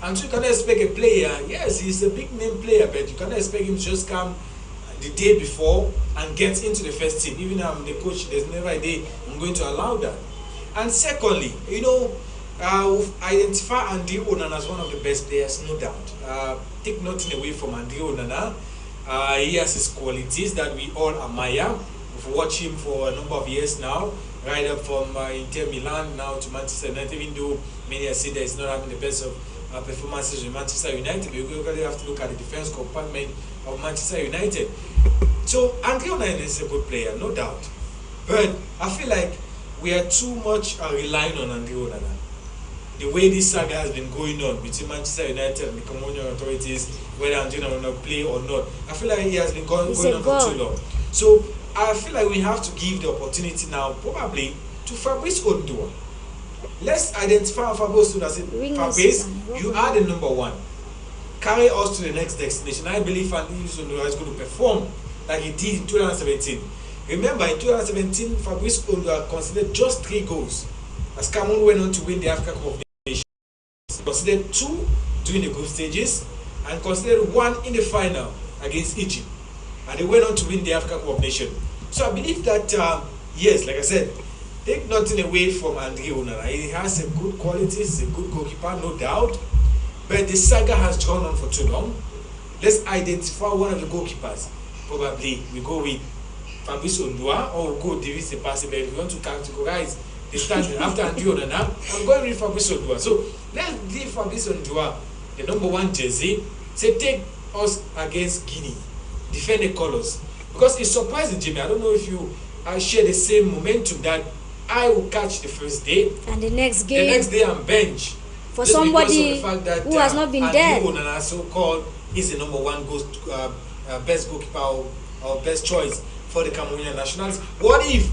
and so you cannot expect a player, yes, he's a big name player, but you cannot expect him to just come the day before and get into the first team. Even I'm the coach, there's never a day I'm going to allow that. And secondly, identify Andre Onana as one of the best players, no doubt. Take nothing away from Andre Onana. He has his qualities that we all admire. We've watched him for a number of years now, right up from Inter Milan now to Manchester United, even though many have said that he's not having the best of performances with Manchester United. But you really have to look at the defense compartment of Manchester United. So Andre Onana is a good player, no doubt. But I feel like we are too much relying on Andre Onana. The way this saga has been going on between Manchester United and the Cameroonian authorities, whether Andre Onana will play or not, I feel like he has been going on for too long. So I feel like we have to give the opportunity now, probably, to Fabrice Ondua. Let's identify Fabrice Ondua. Fabrice, you are the number one. Carry us to the next destination. I believe Fabrice Ondua is going to perform like he did in 2017. Remember, in 2017, Fabrice Ondua considered just 3 goals as Cameroon went on to win the Africa Cup of Nations. He considered 2 during the group stages and considered 1 in the final against Egypt. And they went on to win the Africa Cup of Nations. So I believe that, yes, like I said, take nothing away from Andre Onana. He has a good qualities, a good goalkeeper, no doubt. But the saga has gone on for too long. let's identify one of the goalkeepers. Probably we go with Fabrice Ondua or we go with Davis Epase. But if we want to categorize the standing after Andre Onana, I'm going with Fabrice Ondua. So let's give Fabrice Ondua the number 1 jersey. Say take us against Guinea, defend the colours, because it surprised Jimmy. I don't know if you share the same momentum that I will catch the first day and the next day I'm bench for somebody who has not been there. Onana, so-called, is the number 1 best goalkeeper or best choice for the Cameroonian nationals. What if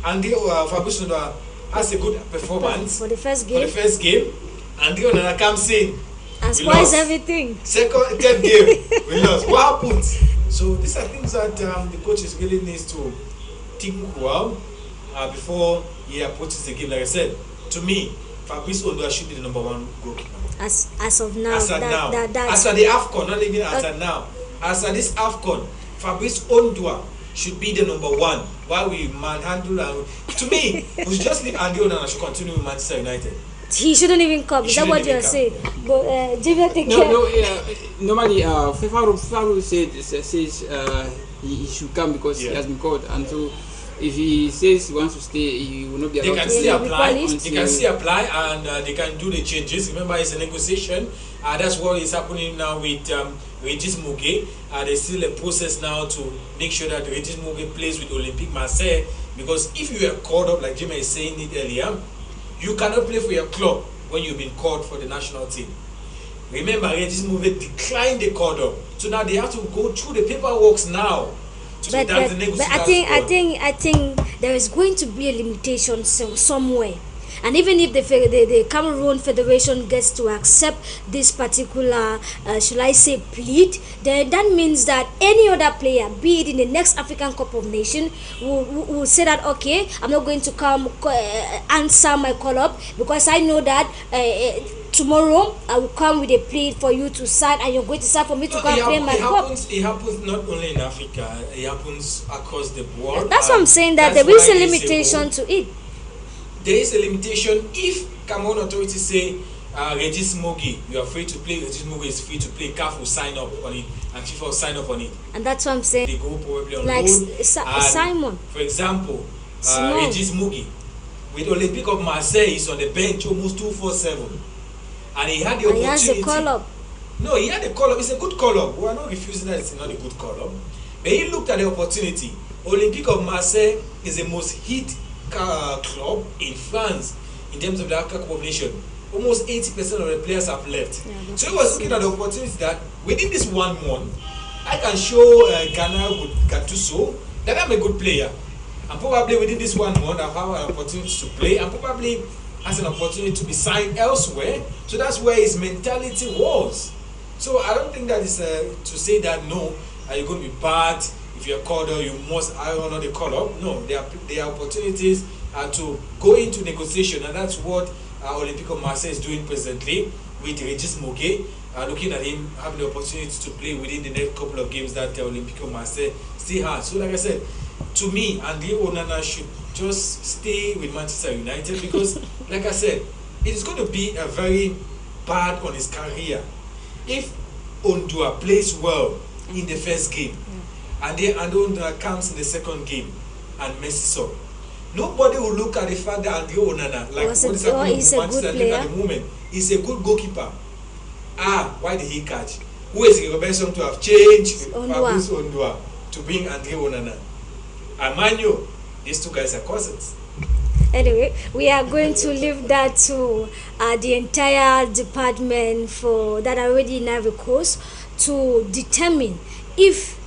Andre Fabrice Ondua has a good performance for the first game? Andre Onana comes in and spoils everything. Third game we lost. What happens? So these are things that the coaches really needs to think well before he approaches the game. Like I said, to me, Fabrice Ondua should be the number 1 goalkeeper. As of now. As at the AFCON, not even as at now. As at this AFCON, Fabrice Ondua should be the number 1. Why we manhandle and to me, we should just leave Andre Onana should continue with Manchester United. He shouldn't even come. Is that what you're saying? But Jimmy, take care. Normally, FIFA says he should come because he has been called, and so if he says he wants to stay, he will not be allowed to stay. They can still apply and they can do the changes. Remember, it's a negotiation. That's what is happening now with Regis Muge. There's still a process now to make sure that Regis Muge plays with Olympique Marseille, because if you are called up, like Jimmy is saying it earlier, you cannot play for your club when you've been called for the national team. Remember, Regis Muge declined the call up, so now they have to go through the paperwork now. But I think there is going to be a limitation somewhere, and even if the Cameroon Federation gets to accept this particular, should I say, plea, then that means that any other player, be it in the next African Cup of Nations, will say that, okay, I'm not going to come answer my call up because I know that tomorrow I will come with a plea for you to sign, and you're going to sign for me to go and play my cup. It happens not only in Africa, it happens across the world. That's what I'm saying, that there is a limitation to it. There is a limitation. If Cameroon authorities say Regis Muge, you are free to play, Regis Muge is free to play, CAF will sign up on it and FIFA will sign up on it. And that's what I'm saying. They go probably on like loan. Simon. For example, Regis Muge with Olympique of Marseille is on the bench almost 247. And he had the opportunity. He has a call-up. No, he had a call-up. It's a good call-up. We are not refusing that it's not a good call-up. But he looked at the opportunity. Olympique of Marseille is the most hit club in France in terms of the African population. Almost 80% of the players have left. Yeah, so he was looking at the opportunity that within this 1 month, I can show Ghana with Gattuso that I'm a good player. And probably within this 1 month, I'll have an opportunity to play. And probably has an opportunity to be signed elsewhere. So that's where his mentality was. So I don't think that is to say that no, you're going to be bad if you're called up, you must honor the call up. No, there are opportunities to go into negotiation, and that's what Olympique of Marseille is doing presently with Regis Muge, looking at him having the opportunity to play within the next couple of games that Olympique of Marseille still has. So like I said, to me, Andre Onana should just stay with Manchester United because, like I said, it's going to be a very bad on his career if Ondua plays well in the first game and then Ondua comes in the second game and messes up. Nobody will look at the fact that Andre Onana, like what is happening with Manchester United at the moment, is a good goalkeeper. Why did he catch? Who is Robertson to have changed Fabrice Ondua to bring Andre Onana? And mind you, these two guys are cousins. Anyway, we are going to leave that to the entire department for that already in Ivory Coast to determine if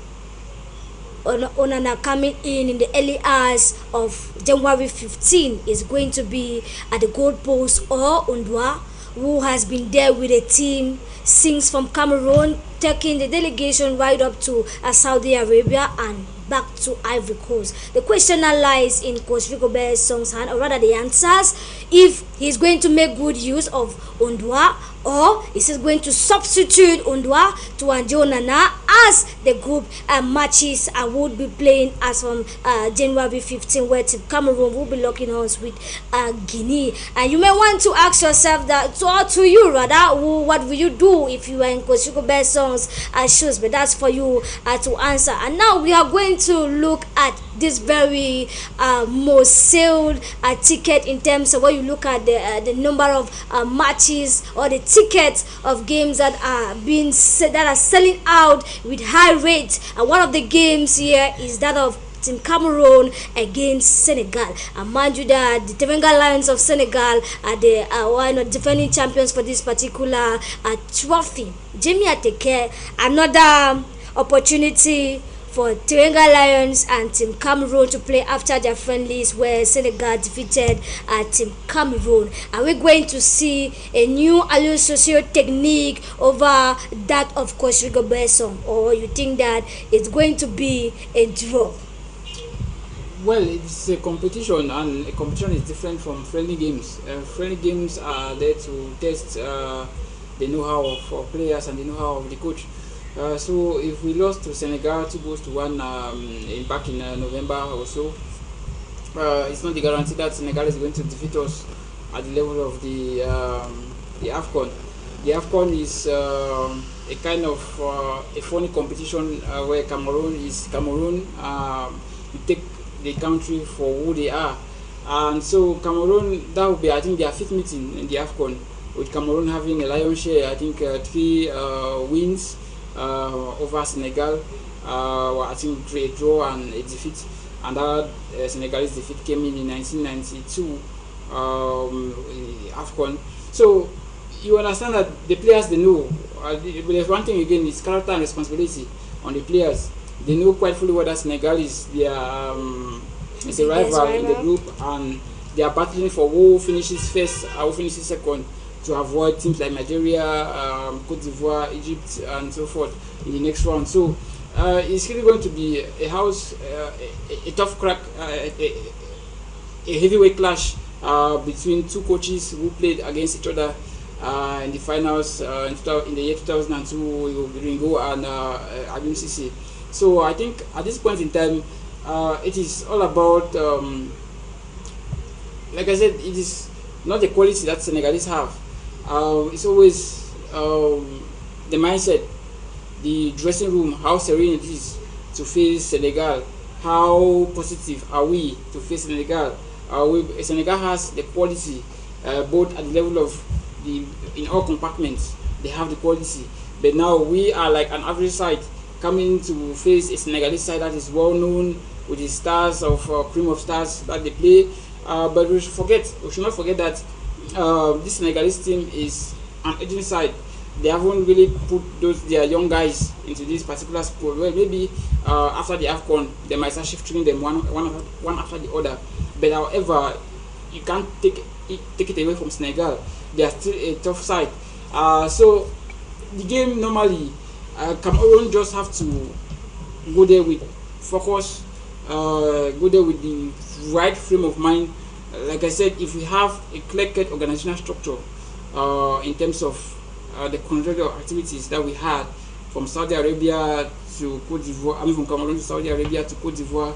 Onana coming in the early hours of January 15 is going to be at the goalpost, or Ondua, who has been there with the team since from Cameroon, taking the delegation right up to Saudi Arabia and back to Ivory Coast. The question now lies in Coach Rigobert Song's hand, or rather the answers, if he's going to make good use of Ondua, or is he going to substitute Ondua to Andre Onana as the group matches would be playing as from January 15, where Team Cameroon will be locking horns with Guinea. And you may want to ask yourself that, to you rather, what will you do if you were in Coach Rigobert shoes? But that's for you to answer. And now we are going to look at this very most sold ticket in terms of when you look at the number of matches or the tickets of games that are selling out with high rates. And one of the games here is that of Team Cameroon against Senegal. And mind you that the Teranga Lions of Senegal are the defending champions for this particular trophy. Jamie Ateke, another opportunity for Teranga Lions and Team Cameroon to play after their friendlies where Senegal defeated Team Cameroon. Are we going to see a new Aliou Socio technique over that of Coach Rigobert, or you think that it's going to be a draw? Well, it's a competition, and a competition is different from friendly games. Friendly games are there to test the know-how of players and the know-how of the coach. So if we lost to Senegal 2-1 back in November or so, it's not the guarantee that Senegal is going to defeat us at the level of the AFCON. The AFCON is a kind of a funny competition where Cameroon. You take the country for who they are, and so Cameroon, that will be, I think, their fifth meeting in the AFCON, with Cameroon having a lion's share. I think 3 wins over Senegal, I think a draw and a defeat, and that Senegalese defeat came in 1992 AFCON. So you understand that the players, they know. There's one thing again, is character and responsibility on the players. They know quite fully whether Senegal is their is a rival in the group, and they are battling for who finishes first, who finishes second, to avoid teams like Nigeria, Cote d'Ivoire, Egypt, and so forth in the next round. So it's really going to be a tough crack, a heavyweight clash between two coaches who played against each other in the finals in the year 2002, Ringo and Aliou Cisse. So I think at this point in time, it is all about, like I said, it is not the quality that Senegalese have. It's always the mindset, the dressing room, how serene it is to face Senegal, how positive are we to face Senegal. Senegal has the quality, both at the level of in all compartments, they have the quality. But now we are like an average side coming to face a Senegalese side that is well known with the stars of cream of stars that they play. But we should not forget that this Senegalese team is an aging side. They haven't really put their young guys into this particular sport. Well, maybe after the AFCON, they might start shifting them one after the other. But however, you can't take it away from Senegal. They are still a tough side. So the game normally, Cameroon just have to go there with focus, go there with the right frame of mind. Like I said, if we have a clear-cut organizational structure in terms of the control activities that we had from Saudi Arabia to Cote d'Ivoire, from Cameroon to Saudi Arabia to Cote d'Ivoire,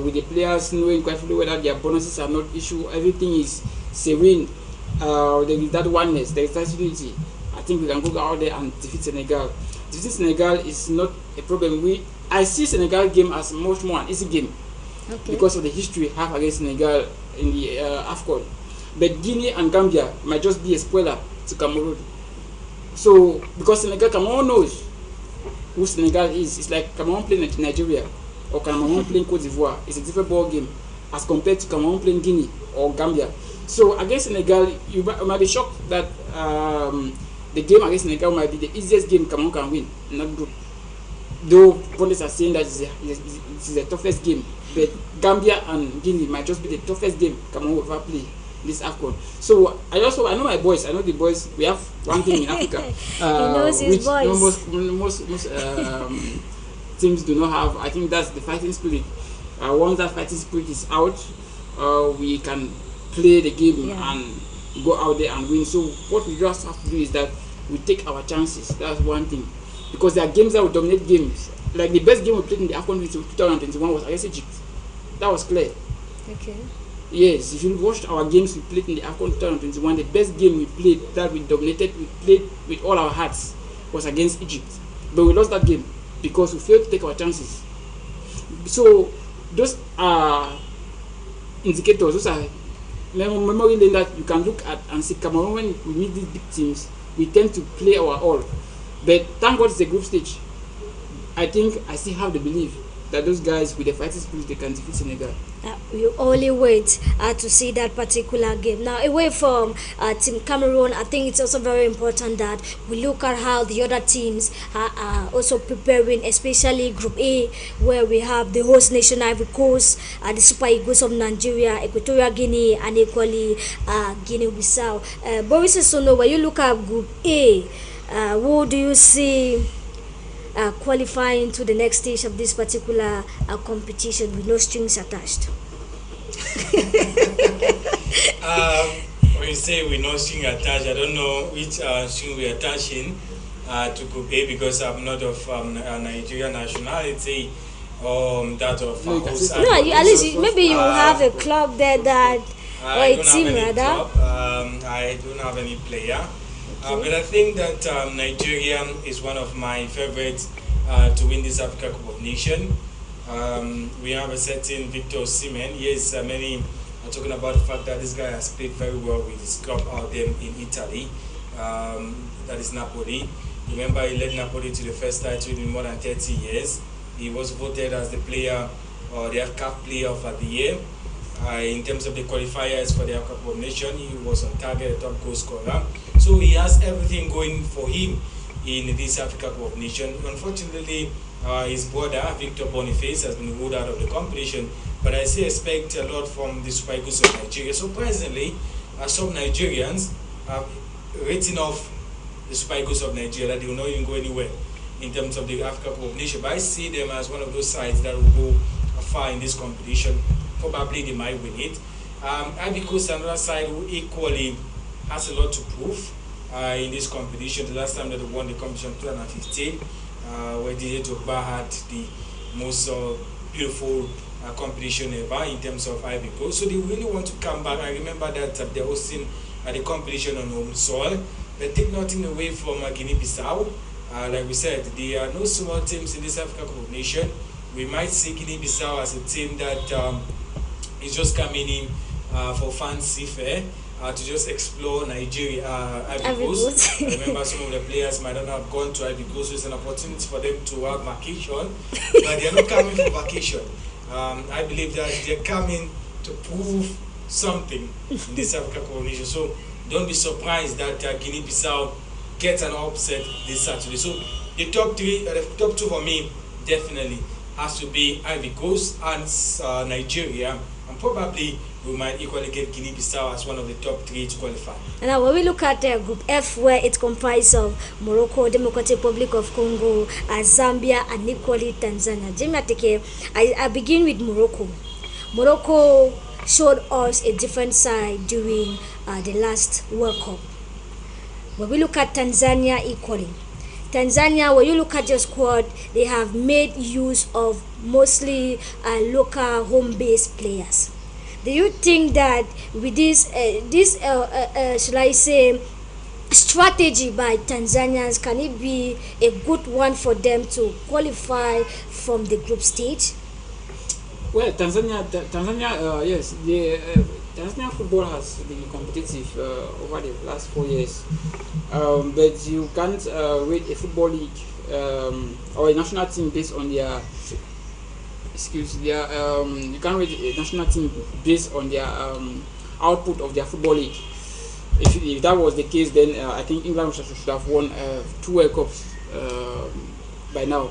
with the players knowing quite fully whether their bonuses are not issue, everything is serene. There is that oneness, there is that unity. I think we can go out there and defeat Senegal. Defeating Senegal is not a problem. I see Senegal game as much more an easy game, because of the history we have against Senegal in the AFCON. But Guinea and Gambia might just be a spoiler to Cameroon. So, because Cameroon knows who Senegal is. It's like Cameroon playing Nigeria or Cameroon playing Cote d'Ivoire. It's a different ball game as compared to Cameroon playing Guinea or Gambia. So against Senegal, you might be shocked that the game against Senegal might be the easiest game Cameroon can win in that group. Though pundits are saying that it's the toughest game, but Gambia and Guinea might just be the toughest game Cameroon will ever play this AFCON. So I know my boys. I know the boys. We have one thing in Africa, he knows his which boys. most teams do not have. I think that's the fighting spirit. Once that fighting spirit is out, we can play the game and go out there and win. So what we just have to do is that we take our chances. That's one thing. because there are games that will dominate games. Like the best game we played in the AFCON 2021 was against Egypt. That was clear. Okay. Yes, if you watched our games we played in the AFCON 2021, the best game we played, that we dominated, we played with all our hearts, was against Egypt. But we lost that game because we failed to take our chances. So those are indicators, those are memory lane that you can look at and see. Cameroon, when we meet these big teams, we tend to play our all. But thank God it's a group stage. I think I still have the belief that those guys with the fighting spirit, they can defeat Senegal. You only wait to see that particular game. Now, away from Team Cameroon, I think it's also very important that we look at how the other teams are also preparing, especially Group A, where we have the host nation Ivory Coast, the Super Eagles of Nigeria, Equatorial Guinea, and equally Guinea-Bissau. Boris Esono, when you look at Group A, who do you see qualifying to the next stage of this particular competition with no strings attached? When you say with no string attached, I don't know which string we're attaching to Group A, because I'm not of Nigerian nationality, that of at least maybe you have a club there that, or a team rather. I don't have any player. But I think that Nigeria is one of my favorites to win this Africa Cup of Nations. We have a certain Victor Osimhen. Yes, many are talking about the fact that this guy has played very well with his club out there in Italy. That is Napoli. Remember, he led Napoli to the first title in more than 30 years. He was voted as the player, or the CAF Player of the Year. In terms of the qualifiers for the Africa Cup of Nations, he was on target, the top goal scorer. So he has everything going for him in this Africa Cup of Nations. Unfortunately, his brother, Victor Boniface, has been ruled out of the competition, but I still expect a lot from the Super Eagles of Nigeria. Surprisingly, some Nigerians have written off the Super Eagles of Nigeria, that they will not even go anywhere in terms of the Africa Cup of Nations. But I see them as one of those sides that will go far in this competition. Probably they might win it. Ivory Coast, another side who equally has a lot to prove in this competition. The last time that they won the competition, 2015, where Didier Drogba had the most beautiful competition ever in terms of Ivory Coast. So they really want to come back. I remember that they're hosting the competition on home soil. But take nothing away from Guinea-Bissau. Like we said, there are no small teams in this Africa Cup of Nations. We might see Guinea-Bissau as a team that is just coming in for fancy fair, to just explore Nigeria, Ivory Coast. I remember some of the players might not have gone to Ivory Coast, so it's an opportunity for them to have vacation, but they're not coming for vacation. I believe that they're coming to prove something in this Africa Cup of Nations. So don't be surprised that Guinea-Bissau gets an upset this Saturday. So the top two for me definitely has to be Ivory Coast and Nigeria, and probably we might equally get Guinea-Bissau as one of the top three to qualify. And now when we look at Group F, where it comprises of Morocco, Democratic Republic of Congo, Zambia, and equally Tanzania. Jimmy Atike, I begin with Morocco. Morocco showed us a different side during the last World Cup. When we look at Tanzania equally, Tanzania, when you look at your squad, they have made use of mostly local home-based players. Do you think that with this shall I say, strategy by Tanzanians, can it be a good one for them to qualify from the group stage? Well, Tanzania, yes, the Tanzania football has been competitive over the last 4 years, but you can't rate a football league or a national team based on their you can't rate a national team based on their output of their football league. If that was the case, then I think England should have won 2 World Cups by now.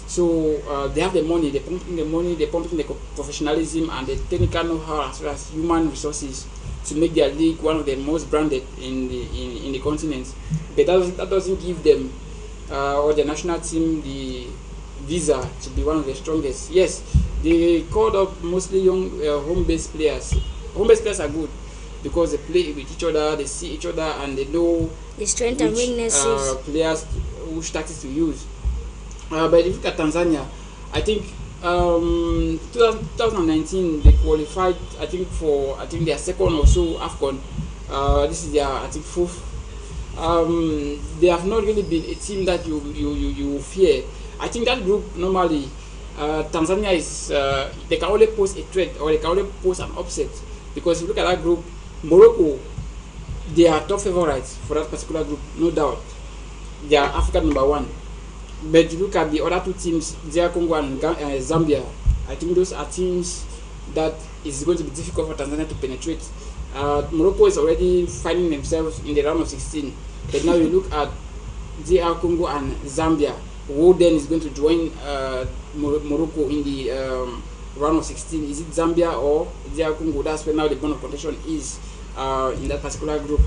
So they have the money, they're pumping the money, they're pumping the professionalism and the technical know-how as well as human resources to make their league one of the most branded in the continent. But that doesn't give them or the national team the visa to be one of the strongest. Yes, they called up mostly young home-based players. Home-based players are good because they play with each other, they see each other, and they know the strength and weaknesses. Players which tactics to use. But if you look at Tanzania, I think 2019 they qualified. I think their second or so AFCON. This is their fourth. They have not really been a team that you fear. I think that group normally Tanzania is they can only pose a threat or they can only pose an upset, because if you look at that group, Morocco, they are top favorites for that particular group, no doubt. They are African number one. But you look at the other two teams, DR Congo and Zambia, I think those are teams that is going to be difficult for Tanzania to penetrate. Morocco is already finding themselves in the round of 16. But now you look at DR Congo and Zambia, who then is going to join Morocco in the round of 16. Is it Zambia or DR Congo? That's where now the bone of contention is in that particular group.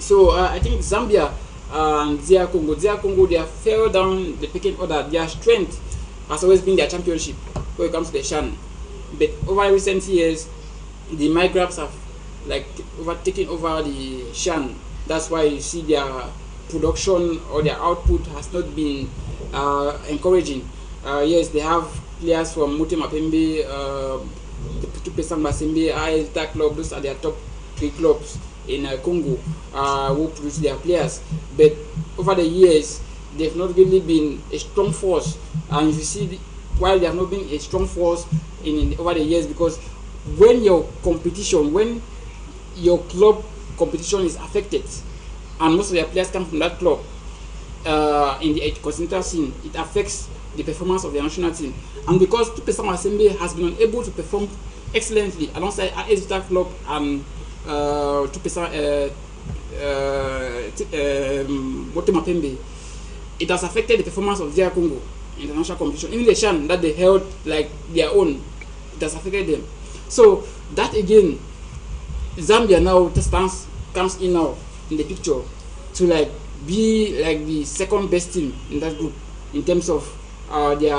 So I think Zambia and DR Congo, they have fell down the pecking order. Their strength has always been their championship when it comes to the Shan. But over recent years, the migrants have overtaken over the Shan. That's why you see their production or their output has not been encouraging. Yes, they have players from Motema Pembe, Tupesang Masembe, Aelta Club. Those are their top 3 clubs in Congo who produce their players. But over the years, they've not really been a strong force. And if you see, while they have not been a strong force over the years, because when your club competition is affected, and most of their players come from that club in the continental scene, it affects the performance of the national team. And because Tupesang Masembe has been unable to perform excellently alongside Aelta Club and Motema Pembe, it has affected the performance of DR Congo in the national competition. Even the Shan that they held like their own, it has affected them. So that again, Zambia now comes in now in the picture to be like the second best team in that group in terms of their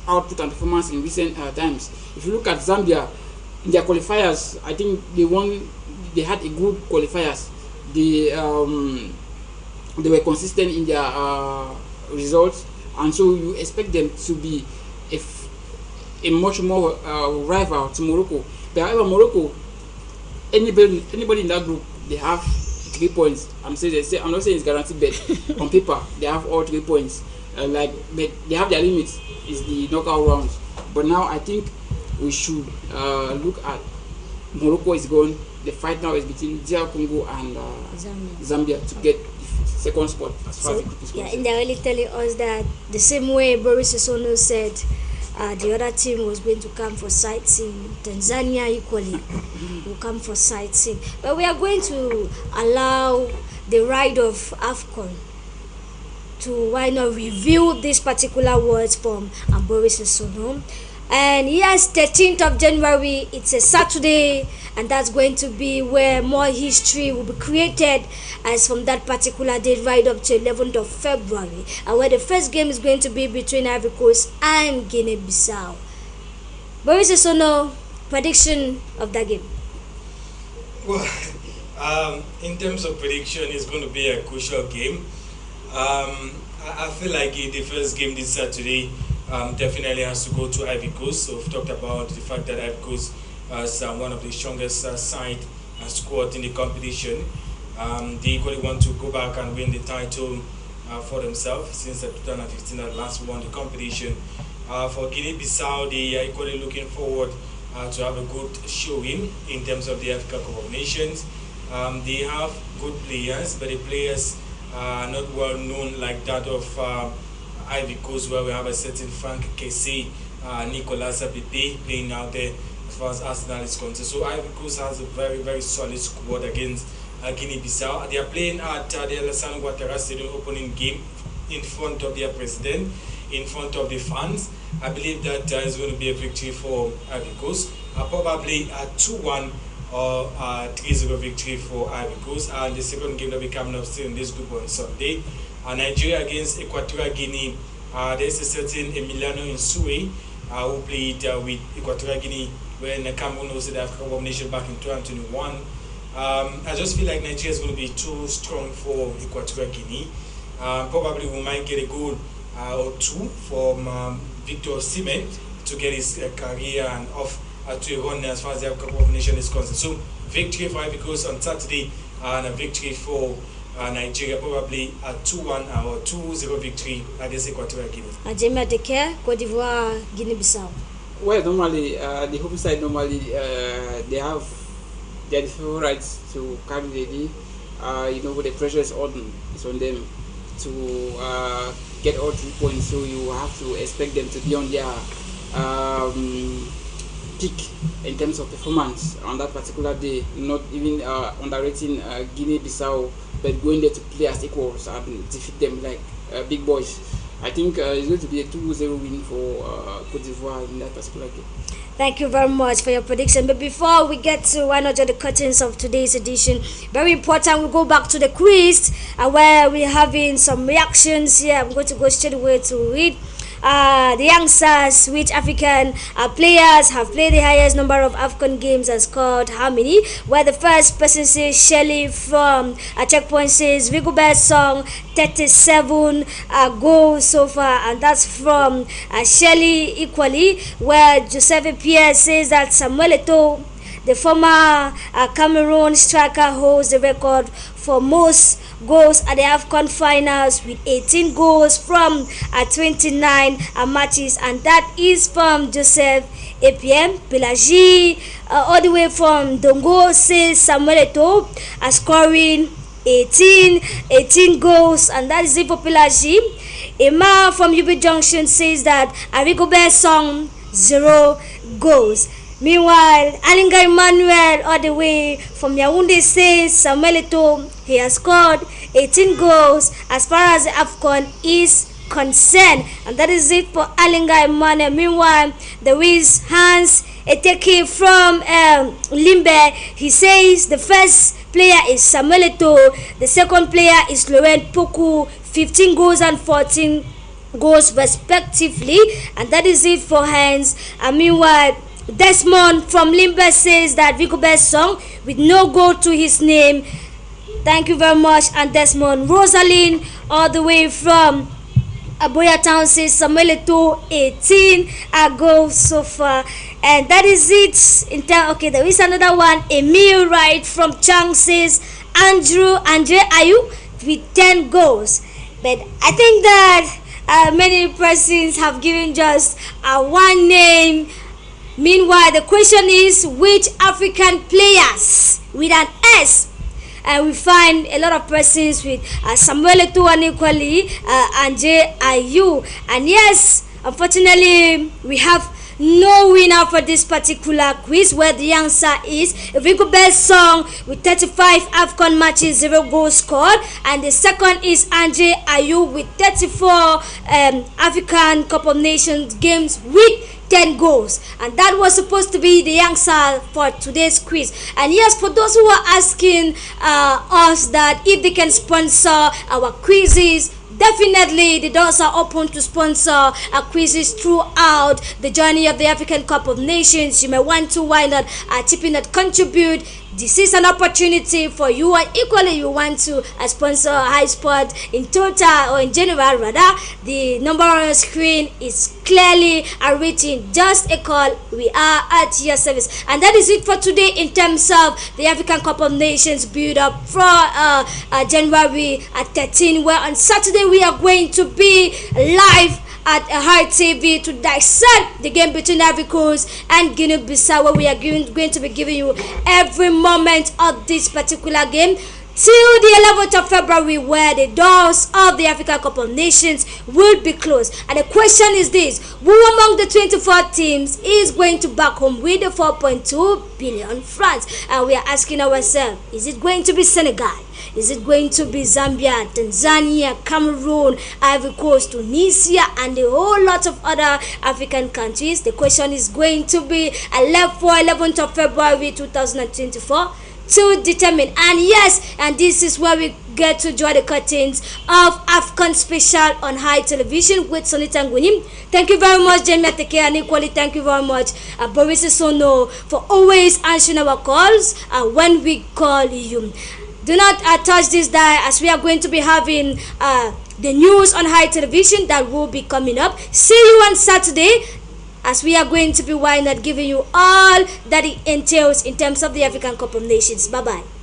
output and performance in recent times. If you look at Zambia, in their qualifiers, I think they had a good qualifiers. They were consistent in their results, and so you expect them to be a much more rival to Morocco. But however, Morocco, anybody in that group, they have 3 points. I'm not saying it's guaranteed, but on paper they have all 3 points. But they have their limits, is the knockout rounds. But now I think we should look at Morocco is gone. The fight now is between DR Congo and Zambia to get the second spot as far as the group is concerned. Yeah, indirectly telling us that the same way Boris Sissono said the other team was going to come for sightseeing, Tanzania equally will come for sightseeing. But we are going to allow the ride of AFCON to review these particular words from Boris Sissono. And yes, 13th of January, it's a Saturday, and that's going to be where more history will be created as from that particular date right up to 11th of February, and where the first game is going to be between Ivory Coast and Guinea-Bissau. Boris Sissono, prediction of that game? Well, in terms of prediction, it's going to be a crucial game. I feel like the first game this Saturday definitely has to go to Ivory Coast. So we've talked about the fact that Ivory Coast is one of the strongest side and squad in the competition. They equally want to go back and win the title for themselves, since 2015 that last won the competition. For Guinea-Bissau, they are equally looking forward to have a good showing in terms of the Africa Cup of Nations. They have good players, but the players are not well known like that of Ivory Coast, where we have a certain Frank Kessé, Nicolas Pepe playing out there as far as Arsenal is concerned. So Ivory Coast has a very, very solid squad against Guinea-Bissau. They are playing at the Alassane Ouattara Stadium opening game in front of their president, in front of the fans. I believe that is going to be a victory for Ivory Coast. Probably a 2-1 or 3-0 victory for Ivory Coast. And the second game that will be coming up still in this group on Sunday. Nigeria against Equatorial Guinea. There's a certain Emiliano Nsue who played with Equatorial Guinea when Cameroon hosted the African Cup of Nations back in 2021. I just feel like Nigeria is going to be too strong for Equatorial Guinea. Probably we might get a goal or two from Victor Osimhen to get his career and off to a run as far as the Cup of Nations is concerned. So victory for Ivory Coast on Saturday and a victory for Nigeria, probably a 2-1 or 2-0 victory against Equatorial Guinea. Jamie Adeke, Côte d'Ivoire, Guinea-Bissau. Well, normally the home side they have their rights to carry the day. But the pressure is on them to get all 3 points. So you have to expect them to be on their peak in terms of performance on that particular day. Not even underrating Guinea-Bissau, but going there to play as equals and defeat them like big boys. I think it's going to be a 2-0 win for Côte d'Ivoire in that particular game. Thank you very much for your prediction. But before we get to one of the curtains of today's edition, very important, we go back to the quiz where we're having some reactions here. I'm going to go straight away to read the answers. Which African players have played the highest number of African games and scored how many? Where the first person says Shelly from Checkpoint says Rigobert Song 37 goals so far, and that's from Shelly equally. Where Joseph Pierre says that Samuel Eto'o, the former Cameroon striker, holds the record for most goals at the AFCON finals with 18 goals from 29 matches, and that is from Joseph APM. Pelagie all the way from Dongo says Samuel Eto'o scoring 18 goals, and that is it for Pelagie. Emma from UB Junction says that Rigobert Song 0 goals. Meanwhile, Alinga Emmanuel all the way from Yaoundé says Samuel Eto'o, he has scored 18 goals as far as the AFCON is concerned, and that is it for Alinga Emmanuel. Meanwhile, there is Hans Eteke from Limbe. He says the first player is Samuel Eto'o, the second player is Laurent Poku, 15 goals and 14 goals respectively, and that is it for Hans. And meanwhile, Desmond from Limbe says that Rigobert Song with no goal to his name. Thank you very much, and Desmond. Rosalind all the way from Aboya Town says Samuel Eto'o 18 goals so far, and that is it in time. Okay, there is another one. Emil Wright from Chang says Andre Ayew with 10 goals, but I think that many persons have given just one name. Meanwhile, the question is which African players with an S, and we find a lot of persons with Samuel Eto'o and equally Andre Ayew. And yes, unfortunately, we have no winner for this particular quiz, where the answer is Rigobert Song with 35 AFCON matches, 0 goals scored, and the second is Andre Ayew with 34 African Cup of Nations games with 10 goals. And that was supposed to be the answer for today's quiz. And yes, for those who are asking us that if they can sponsor our quizzes, definitely the doors are open to sponsor our quizzes throughout the journey of the African Cup of Nations. You may want to, why not, chip in and contribute. This is an opportunity for you, and equally you want to sponsor High Sport in total or in general rather. The number on your screen is clearly written. Just a call. We are at your service. And that is it for today in terms of the African Cup of Nations build up for January 13, where on Saturday we are going to be live at Heart TV to dissect the game between Ivory Coast and Guinea-Bissau, where we are going to be giving you every moment of this particular game till the 11th of February, where the doors of the African Cup of Nations will be closed. And the question is this: who among the 24 teams is going to back home with the 4.2 billion francs? And we are asking ourselves, is it going to be Senegal? Is it going to be Zambia, Tanzania, Cameroon, Ivory Coast, Tunisia, and a whole lot of other African countries? The question is going to be 11th of February 2024 to determine. And yes, and this is where we get to draw the curtains of AFCON special on High Television with Sonita Nguni. Thank you very much, Jamie Ateke, and equally thank you very much, Boris Sono, for always answering our calls when we call you. Do not touch this dial, as we are going to be having the news on High Television that will be coming up. See you on Saturday, as we are going to be giving you all that it entails in terms of the African Cup of Nations. Bye-bye.